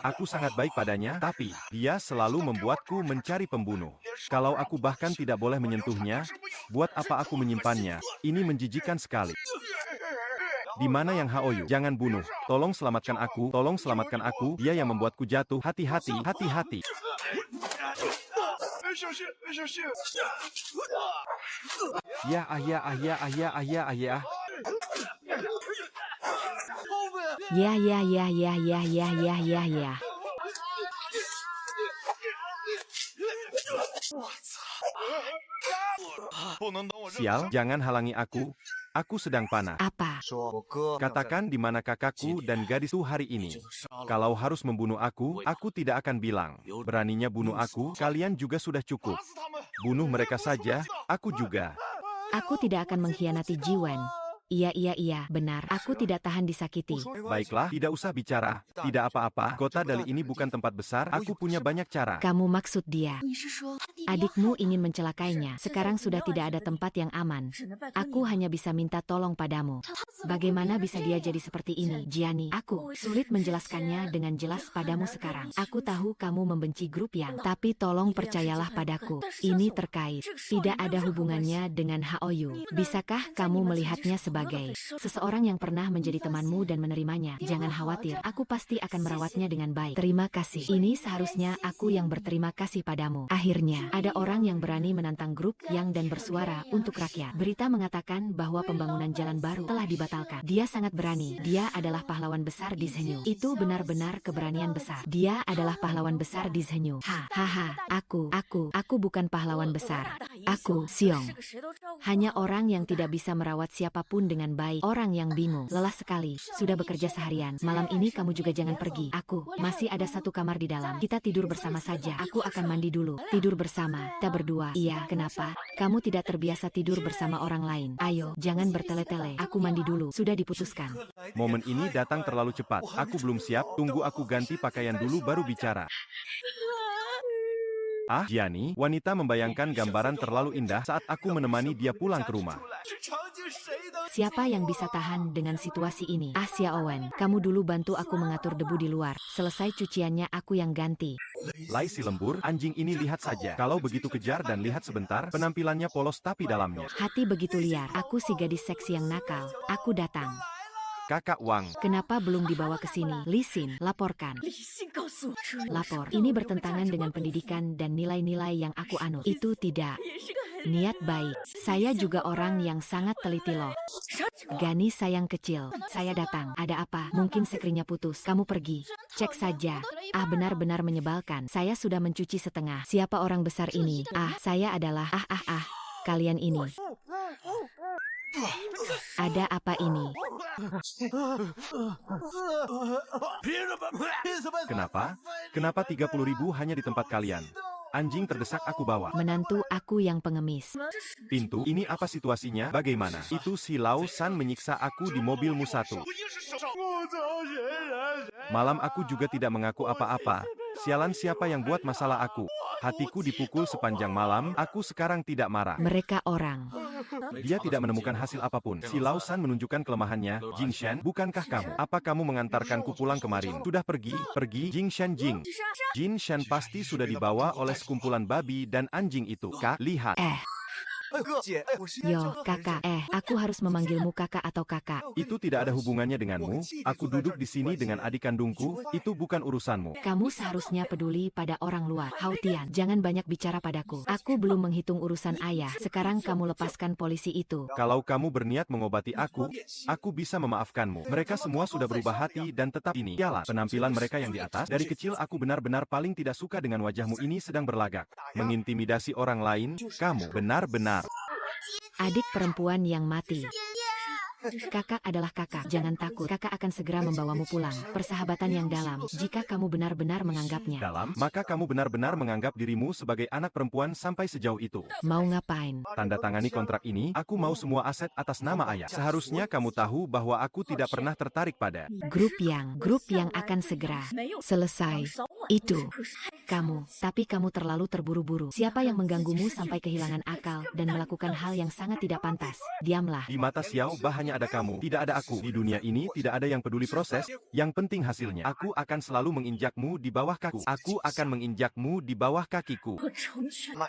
Aku sangat baik padanya, tapi dia selalu membuatku mencari pembunuh. Kalau aku bahkan tidak boleh menyentuhnya, buat apa aku menyimpannya? Ini menjijikan sekali. Di mana Yang Haoyu? Jangan bunuh. Tolong selamatkan aku. Tolong selamatkan aku. Dia yang membuatku jatuh. Hati-hati. Hati-hati. Ya, ya. Sial, jangan halangi aku. Aku sedang panas. Apa? Katakan di mana kakakku dan gadis itu hari ini. Kalau harus membunuh aku tidak akan bilang. Beraninya bunuh aku, kalian juga sudah cukup. Bunuh mereka saja, aku juga. Aku tidak akan mengkhianati Jie Wen. Iya, benar. Aku tidak tahan disakiti. Baiklah, tidak usah bicara. Tidak apa-apa, kota Dali ini bukan tempat besar, aku punya banyak cara. Kamu maksud dia? Adikmu ingin mencelakainya. Sekarang sudah tidak ada tempat yang aman. Aku hanya bisa minta tolong padamu. Bagaimana bisa dia jadi seperti ini, Jiani? Aku sulit menjelaskannya dengan jelas padamu sekarang. Aku tahu kamu membenci grup Yang, tapi tolong percayalah padaku. Ini terkait. Tidak ada hubungannya dengan Haoyu. Bisakah kamu melihatnya sebagai seseorang yang pernah menjadi temanmu dan menerimanya? Jangan khawatir, aku pasti akan merawatnya dengan baik. Terima kasih. Ini seharusnya aku yang berterima kasih padamu. Akhirnya, ada orang yang berani menantang grup Yang dan bersuara untuk rakyat. Berita mengatakan bahwa pembangunan jalan baru telah dibatalkan. Dia sangat berani. Dia adalah pahlawan besar di Zhenyu. Itu benar-benar keberanian besar. Dia adalah pahlawan besar di Zhenyu. Hahaha, aku bukan pahlawan besar. Aku, Xiong. Hanya orang yang tidak bisa merawat siapapun dengan baik. Orang yang bingung, lelah sekali, sudah bekerja seharian. Malam ini kamu juga jangan pergi. Aku, masih ada satu kamar di dalam. Kita tidur bersama saja. Aku akan mandi dulu. Tidur bersama, kita berdua. Iya, kenapa? Kamu tidak terbiasa tidur bersama orang lain. Ayo, jangan bertele-tele. Aku mandi dulu. Sudah diputuskan. Momen ini datang terlalu cepat. Aku belum siap, tunggu aku ganti pakaian dulu baru bicara. Ah, Jiani, wanita membayangkan gambaran terlalu indah saat aku menemani dia pulang ke rumah. Siapa yang bisa tahan dengan situasi ini? Ah, Xiaowen, kamu dulu bantu aku mengatur debu di luar. Selesai cuciannya aku yang ganti. Lai si lembur, anjing ini lihat saja. Kalau begitu kejar dan lihat sebentar, penampilannya polos tapi dalamnya. Hati begitu liar. Aku si gadis seksi yang nakal. Aku datang. Kakak Wang. Kenapa belum dibawa ke sini? Li Xin, laporkan. Lapor. Ini bertentangan dengan pendidikan dan nilai-nilai yang aku anut. Itu tidak niat baik. Saya juga orang yang sangat teliti loh. Gani sayang kecil. Saya datang. Ada apa? Mungkin sekrinya putus. Kamu pergi. Cek saja. Ah, benar-benar menyebalkan. Saya sudah mencuci setengah. Siapa orang besar ini? Ah, saya adalah kalian ini. Ada apa ini? Kenapa? Kenapa 30.000 hanya di tempat kalian? Anjing terdesak aku bawa. Menantu aku yang pengemis. Pintu, ini apa situasinya? Bagaimana? Itu si Lao San menyiksa aku di mobilmu satu. Malam aku juga tidak mengaku apa-apa. Sialan siapa yang buat masalah aku? Hatiku dipukul sepanjang malam, aku sekarang tidak marah. Mereka orang. Dia tidak menemukan hasil apapun. Si Lao San menunjukkan kelemahannya. Jing Shan, bukankah kamu? Apa kamu mengantarkanku pulang kemarin? Sudah pergi? Jing Shan Jing. Jin Shan pasti sudah dibawa oleh sekumpulan babi dan anjing itu. Kak, lihat. Yo, kakak. Aku harus memanggilmu kakak atau kakak. Itu tidak ada hubungannya denganmu. Aku duduk di sini dengan adik kandungku. Itu bukan urusanmu. Kamu seharusnya peduli pada orang luar. Hao Tian, jangan banyak bicara padaku. Aku belum menghitung urusan ayah. Sekarang kamu lepaskan polisi itu. Kalau kamu berniat mengobati aku bisa memaafkanmu. Mereka semua sudah berubah hati dan tetap ini. Yalah, penampilan mereka yang di atas. Dari kecil aku benar-benar paling tidak suka dengan wajahmu ini sedang berlagak. Mengintimidasi orang lain. Kamu benar-benar. Adik perempuan yang mati. Kakak adalah kakak, jangan takut. Kakak akan segera membawamu pulang. Persahabatan yang dalam, jika kamu benar-benar menganggapnya. Dalam, maka kamu benar-benar menganggap dirimu sebagai anak perempuan sampai sejauh itu. Mau ngapain? Tanda tangani kontrak ini, aku mau semua aset atas nama ayah. Seharusnya kamu tahu bahwa aku tidak pernah tertarik pada Grup yang akan segera selesai. Itu kamu, tapi kamu terlalu terburu-buru. Siapa yang mengganggumu sampai kehilangan akal dan melakukan hal yang sangat tidak pantas? Diamlah. Di mata Xiao Ba hanya ada kamu, tidak ada aku. Di dunia ini tidak ada yang peduli proses, yang penting hasilnya. Aku akan selalu menginjakmu di bawah kaki. Aku akan menginjakmu di bawah kakiku.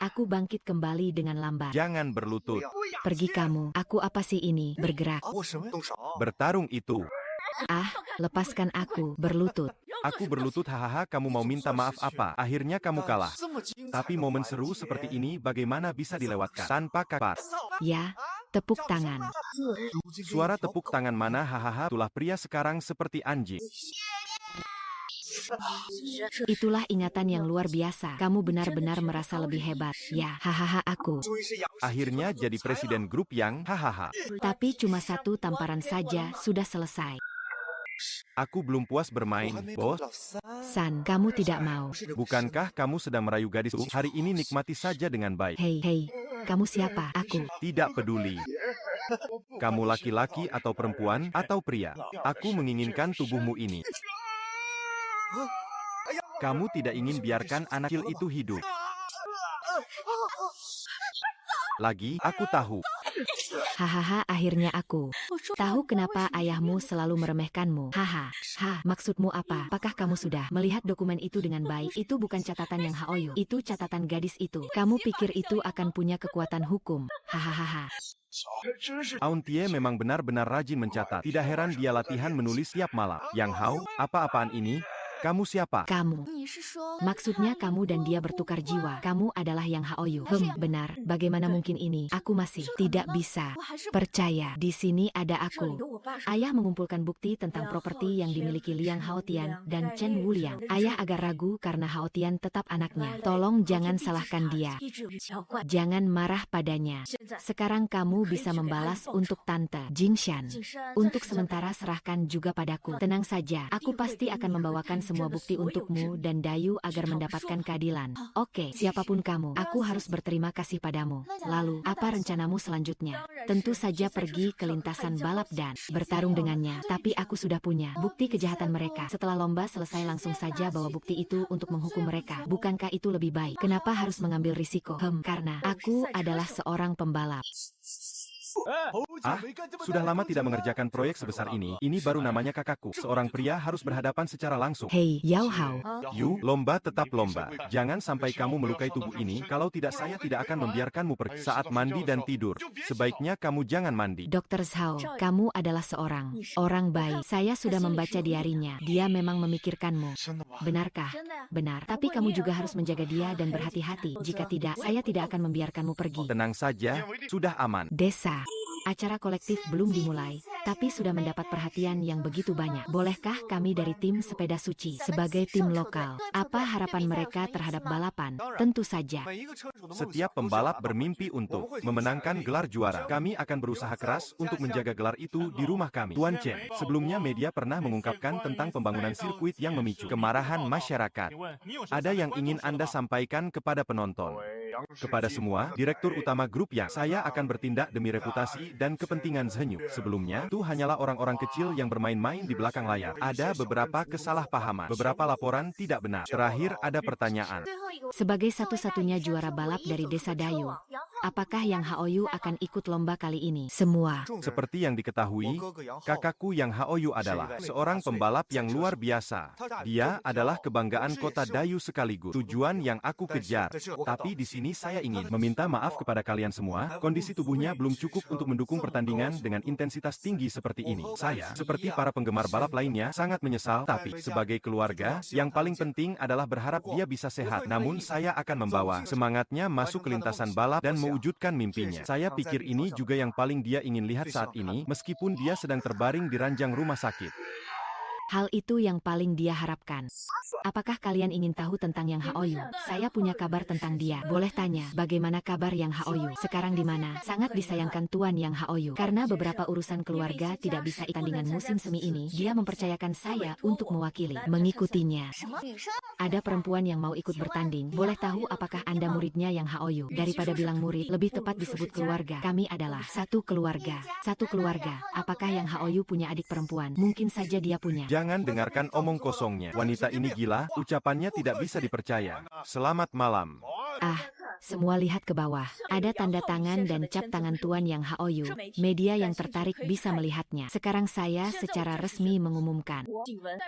Aku bangkit kembali dengan lambat. Jangan berlutut. Pergi kamu. Aku apa sih ini? Bergerak. Bertarung itu. Lepaskan aku. Berlutut. Aku berlutut, hahaha, kamu mau minta maaf apa? Akhirnya kamu kalah. Tapi momen seru seperti ini bagaimana bisa dilewatkan tanpa kabar? Ya, tepuk tangan. Suara tepuk tangan mana? Hahaha, itulah pria sekarang seperti anjing. Itulah ingatan yang luar biasa. Kamu benar-benar merasa lebih hebat. Ya, hahaha aku. Akhirnya jadi presiden grup yang hahaha. Tapi cuma satu tamparan saja sudah selesai. Aku belum puas bermain, bos. San, kamu tidak mau. Bukankah kamu sedang merayu gadisku? Hari ini nikmati saja dengan baik. Hei, kamu siapa? Aku. Tidak peduli. Kamu laki-laki atau perempuan atau pria. Aku menginginkan tubuhmu ini. Kamu tidak ingin biarkan anak kecil itu hidup. Lagi, aku tahu. Hahaha, akhirnya aku tahu kenapa ayahmu selalu meremehkanmu. Maksudmu apa? Apakah kamu sudah melihat dokumen itu dengan baik? Itu bukan catatan yang Haoyu. Itu catatan gadis itu. Kamu pikir itu akan punya kekuatan hukum? Hahaha. Aun Tie memang benar-benar rajin mencatat. Tidak heran dia latihan menulis tiap malam. Yang Hao, apa-apaan ini? Kamu siapa? Kamu. Maksudnya kamu dan dia bertukar jiwa. Kamu adalah Yang Haoyu. Benar. Bagaimana mungkin ini? Aku masih tidak bisa percaya. Di sini ada aku. Ayah mengumpulkan bukti tentang properti yang dimiliki Liang Haotian dan Chen Wuliang. Ayah agak ragu karena Haotian tetap anaknya. Tolong jangan salahkan dia. Jangan marah padanya. Sekarang kamu bisa membalas untuk Tante Jingshan. Untuk sementara serahkan juga padaku. Tenang saja. Aku pasti akan membawakan semua bukti untukmu dan Dayu agar mendapatkan keadilan. Oke, siapapun kamu, aku harus berterima kasih padamu. Lalu, apa rencanamu selanjutnya? Tentu saja pergi ke lintasan balap dan bertarung dengannya. Tapi aku sudah punya bukti kejahatan mereka. Setelah lomba selesai langsung saja bawa bukti itu untuk menghukum mereka. Bukankah itu lebih baik? Kenapa harus mengambil risiko? Karena aku adalah seorang pembalap. Sudah lama tidak mengerjakan proyek sebesar ini. Ini baru namanya kakakku. Seorang pria harus berhadapan secara langsung. Hei, Yao Hao. Yu, lomba tetap lomba. Jangan sampai kamu melukai tubuh ini. Kalau tidak, saya tidak akan membiarkanmu pergi saat mandi dan tidur. Sebaiknya kamu jangan mandi. Dr. Zhao, kamu adalah seorang orang baik. Saya sudah membaca diarinya. Dia memang memikirkanmu. Benarkah? Benar. Tapi kamu juga harus menjaga dia dan berhati-hati. Jika tidak, saya tidak akan membiarkanmu pergi. Tenang saja, sudah aman. Desa. Acara kolektif belum dimulai, tapi sudah mendapat perhatian yang begitu banyak. Bolehkah kami dari tim sepeda suci sebagai tim lokal? Apa harapan mereka terhadap balapan? Tentu saja. Setiap pembalap bermimpi untuk memenangkan gelar juara. Kami akan berusaha keras untuk menjaga gelar itu di rumah kami. Tuan Chen, sebelumnya media pernah mengungkapkan tentang pembangunan sirkuit yang memicu kemarahan masyarakat. Ada yang ingin Anda sampaikan kepada penonton? Kepada semua, Direktur Utama Grup Yang, saya akan bertindak demi reputasi dan kepentingan Zhenyu. Sebelumnya, itu hanyalah orang-orang kecil yang bermain-main di belakang layar. Ada beberapa kesalahpahaman, beberapa laporan tidak benar. Terakhir, ada pertanyaan. Sebagai satu-satunya juara balap dari Desa Dayu, apakah Yang Haoyu akan ikut lomba kali ini? Semua. Seperti yang diketahui, kakakku Yang Haoyu adalah seorang pembalap yang luar biasa. Dia adalah kebanggaan kota Dayu sekaligus tujuan yang aku kejar. Tapi di sini saya ingin meminta maaf kepada kalian semua, kondisi tubuhnya belum cukup untuk mendukung pertandingan dengan intensitas tinggi seperti ini. Saya, seperti para penggemar balap lainnya, sangat menyesal, tapi sebagai keluarga, yang paling penting adalah berharap dia bisa sehat. Namun saya akan membawa semangatnya masuk ke lintasan balap dan mewujudkan mimpinya. Saya pikir ini juga yang paling dia ingin lihat saat ini, meskipun dia sedang terbaring di ranjang rumah sakit. Hal itu yang paling dia harapkan. Apakah kalian ingin tahu tentang Yang Haoyu? Saya punya kabar tentang dia. Boleh tanya, bagaimana kabar Yang Haoyu? Sekarang di mana? Sangat disayangkan Tuan Yang Haoyu. Karena beberapa urusan keluarga tidak bisa ikut tandingan musim semi ini, dia mempercayakan saya untuk mewakili, mengikutinya. Ada perempuan yang mau ikut bertanding. Boleh tahu apakah Anda muridnya Yang Haoyu? Daripada bilang murid, lebih tepat disebut keluarga. Kami adalah satu keluarga. Satu keluarga. Apakah Yang Haoyu punya adik perempuan? Mungkin saja dia punya. Jangan dengarkan omong kosongnya. Wanita ini gila, ucapannya tidak bisa dipercaya. Selamat malam. Semua lihat ke bawah. Ada tanda tangan dan cap tangan Tuan Yang Haoyu. Media yang tertarik bisa melihatnya. Sekarang saya secara resmi mengumumkan.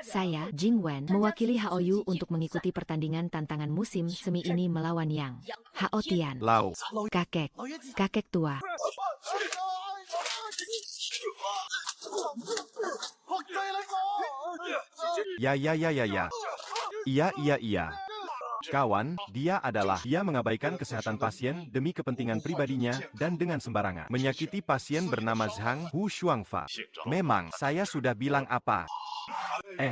Saya, Jing Wen, mewakili Haoyu untuk mengikuti pertandingan tantangan musim semi ini melawan Yang Haotian. Lau. Kakek tua. Ya. Iya. Kawan, dia mengabaikan kesehatan pasien demi kepentingan pribadinya dan dengan sembarangan menyakiti pasien bernama Zhang Hu Shuangfa. Memang, saya sudah bilang apa?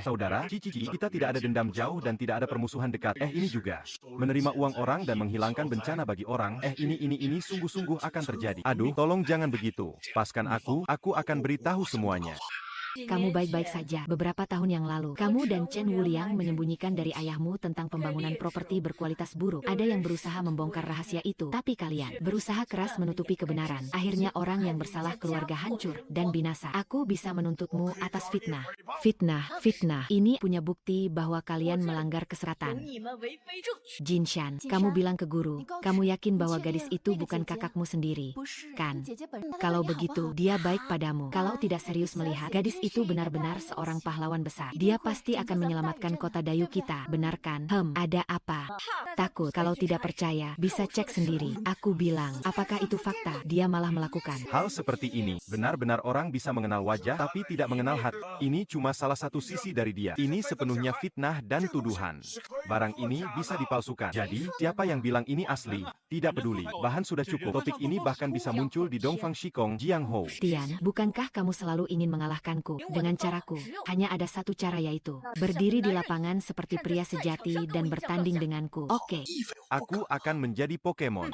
Saudara, kita tidak ada dendam jauh dan tidak ada permusuhan dekat. Ini juga. Menerima uang orang dan menghilangkan bencana bagi orang. Ini sungguh-sungguh akan terjadi. Aduh, tolong jangan begitu. Paskan aku akan beritahu semuanya. Kamu baik-baik saja. Beberapa tahun yang lalu, kamu dan Chen Wuliang menyembunyikan dari ayahmu tentang pembangunan properti berkualitas buruk. Ada yang berusaha membongkar rahasia itu, tapi kalian berusaha keras menutupi kebenaran. Akhirnya orang yang bersalah keluarga hancur dan binasa. Aku bisa menuntutmu atas fitnah. Fitnah. Ini punya bukti bahwa kalian melanggar keseratan. Jinshan, kamu bilang ke guru, kamu yakin bahwa gadis itu bukan kakakmu sendiri, kan? Kalau begitu, dia baik padamu. Kalau tidak serius melihat, gadis itu benar-benar seorang pahlawan besar. Dia pasti akan menyelamatkan kota Dayu kita, benar kan? Ada apa? Takut? Kalau tidak percaya, bisa cek sendiri. Aku bilang, apakah itu fakta? Dia malah melakukan Hal seperti ini, benar-benar orang bisa mengenal wajah tapi tidak mengenal hati. Ini cuma salah satu sisi dari dia. Ini sepenuhnya fitnah dan tuduhan. Barang ini bisa dipalsukan. Jadi, siapa yang bilang ini asli? Tidak peduli. Bahan sudah cukup. Topik ini bahkan bisa muncul di Dongfang Shikong, Jiangho. Tian, bukankah kamu selalu ingin mengalahkanku dengan caraku? Hanya ada satu cara, yaitu berdiri di lapangan seperti pria sejati dan bertanding denganku. Oke. Aku akan menjadi Pokemon.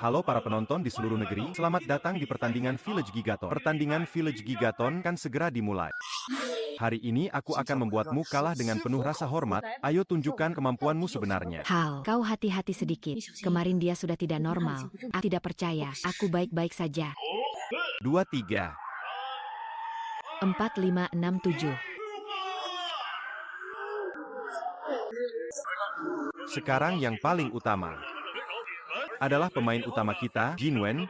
Halo para penonton di seluruh negeri, selamat datang di pertandingan Village Gigaton. Pertandingan Village Gigaton kan segera dimulai. Hari ini aku akan membuatmu kalah dengan penuh rasa hormat. Ayo tunjukkan kemampuanmu sebenarnya. Kau hati-hati sedikit. Kemarin dia sudah tidak normal. Aku tidak percaya. Aku baik-baik saja. 2, 3. 4, 5, 6, 7. Sekarang yang paling utama adalah pemain utama kita, Jin Wen,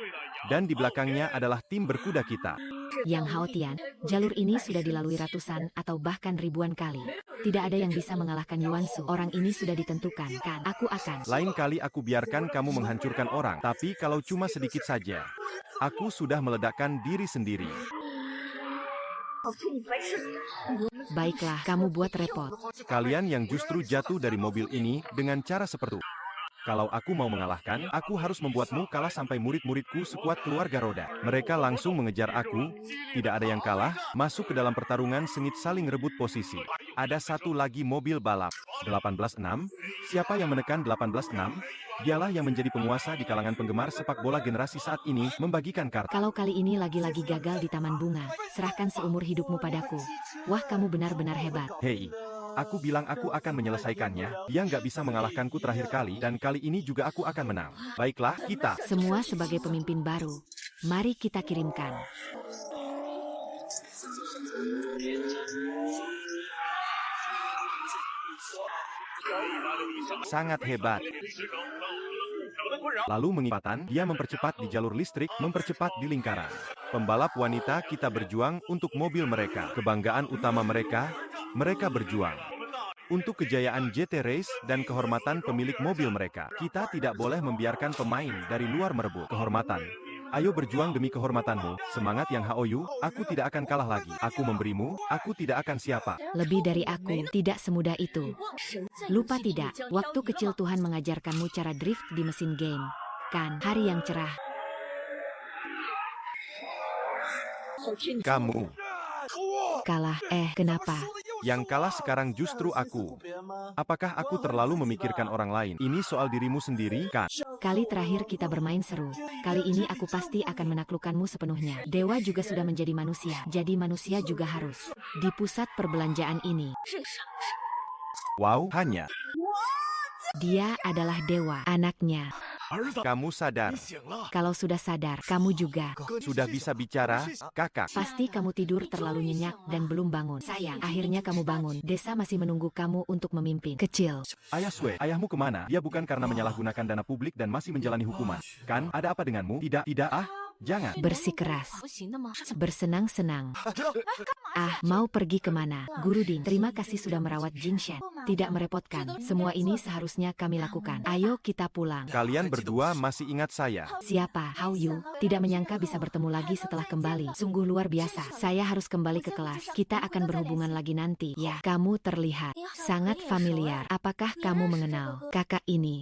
dan di belakangnya adalah tim berkuda kita. Yang Haotian, jalur ini sudah dilalui ratusan atau bahkan ribuan kali. Tidak ada yang bisa mengalahkan Yuan Su. Orang ini sudah ditentukan, kan? Aku akan. Lain kali aku biarkan kamu menghancurkan orang, tapi kalau cuma sedikit saja, aku sudah meledakkan diri sendiri. Baiklah, kamu buat repot. Kalian yang justru jatuh dari mobil ini dengan cara seperti itu. Kalau aku mau mengalahkan, aku harus membuatmu kalah sampai murid-muridku sekuat keluarga roda. Mereka langsung mengejar aku, tidak ada yang kalah, masuk ke dalam pertarungan sengit saling rebut posisi. Ada satu lagi mobil balap. 18-6, siapa yang menekan 18-6? Dialah yang menjadi penguasa di kalangan penggemar sepak bola generasi saat ini, membagikan kartu. Kalau kali ini lagi-lagi gagal di taman bunga, serahkan seumur hidupmu padaku. Wah, kamu benar-benar hebat. Hei, aku bilang aku akan menyelesaikannya, dia nggak bisa mengalahkanku terakhir kali, dan kali ini juga aku akan menang. Baiklah, kita. Semua sebagai pemimpin baru, mari kita kirimkan. Sangat hebat. Lalu mengipatan, dia mempercepat di jalur listrik, mempercepat di lingkaran. Pembalap wanita kita berjuang untuk mobil mereka. Kebanggaan utama mereka, mereka berjuang. Untuk kejayaan JT Race dan kehormatan pemilik mobil mereka. Kita tidak boleh membiarkan pemain dari luar merebut kehormatan. Ayo berjuang demi kehormatanmu. Semangat yang Haoyu, aku tidak akan kalah lagi. Aku memberimu, aku tidak akan siapa. Lebih dari aku, tidak semudah itu. Lupa tidak, waktu kecil Tuhan mengajarkanmu cara drift di mesin game. Kan, hari yang cerah. Kamu. Kalah, kenapa? Yang kalah sekarang justru aku. Apakah aku terlalu memikirkan orang lain? Ini soal dirimu sendiri, kan? Kali terakhir kita bermain seru. Kali ini aku pasti akan menaklukkanmu sepenuhnya. Dewa juga sudah menjadi manusia. Jadi manusia juga harus. Di pusat perbelanjaan ini. Wow, hanya. Dia adalah dewa, anaknya. Kamu sadar. Kalau sudah sadar, kamu juga. Sudah bisa bicara, kakak. Pasti kamu tidur terlalu nyenyak dan belum bangun. Sayang, akhirnya kamu bangun. Desa masih menunggu kamu untuk memimpin. Kecil. Ayah Sue, ayahmu kemana? Dia bukan karena menyalahgunakan dana publik dan masih menjalani hukuman. Kan, ada apa denganmu? Tidak, jangan. Bersikeras. Bersenang-senang. Mau pergi kemana? Guru Ding, terima kasih sudah merawat Jingshan. Tidak merepotkan. Semua ini seharusnya kami lakukan. Ayo kita pulang. Kalian berdua masih ingat saya. Siapa? Haoyu? Tidak menyangka bisa bertemu lagi setelah kembali. Sungguh luar biasa. Saya harus kembali ke kelas. Kita akan berhubungan lagi nanti. Ya, kamu terlihat sangat familiar. Apakah kamu mengenal kakak ini?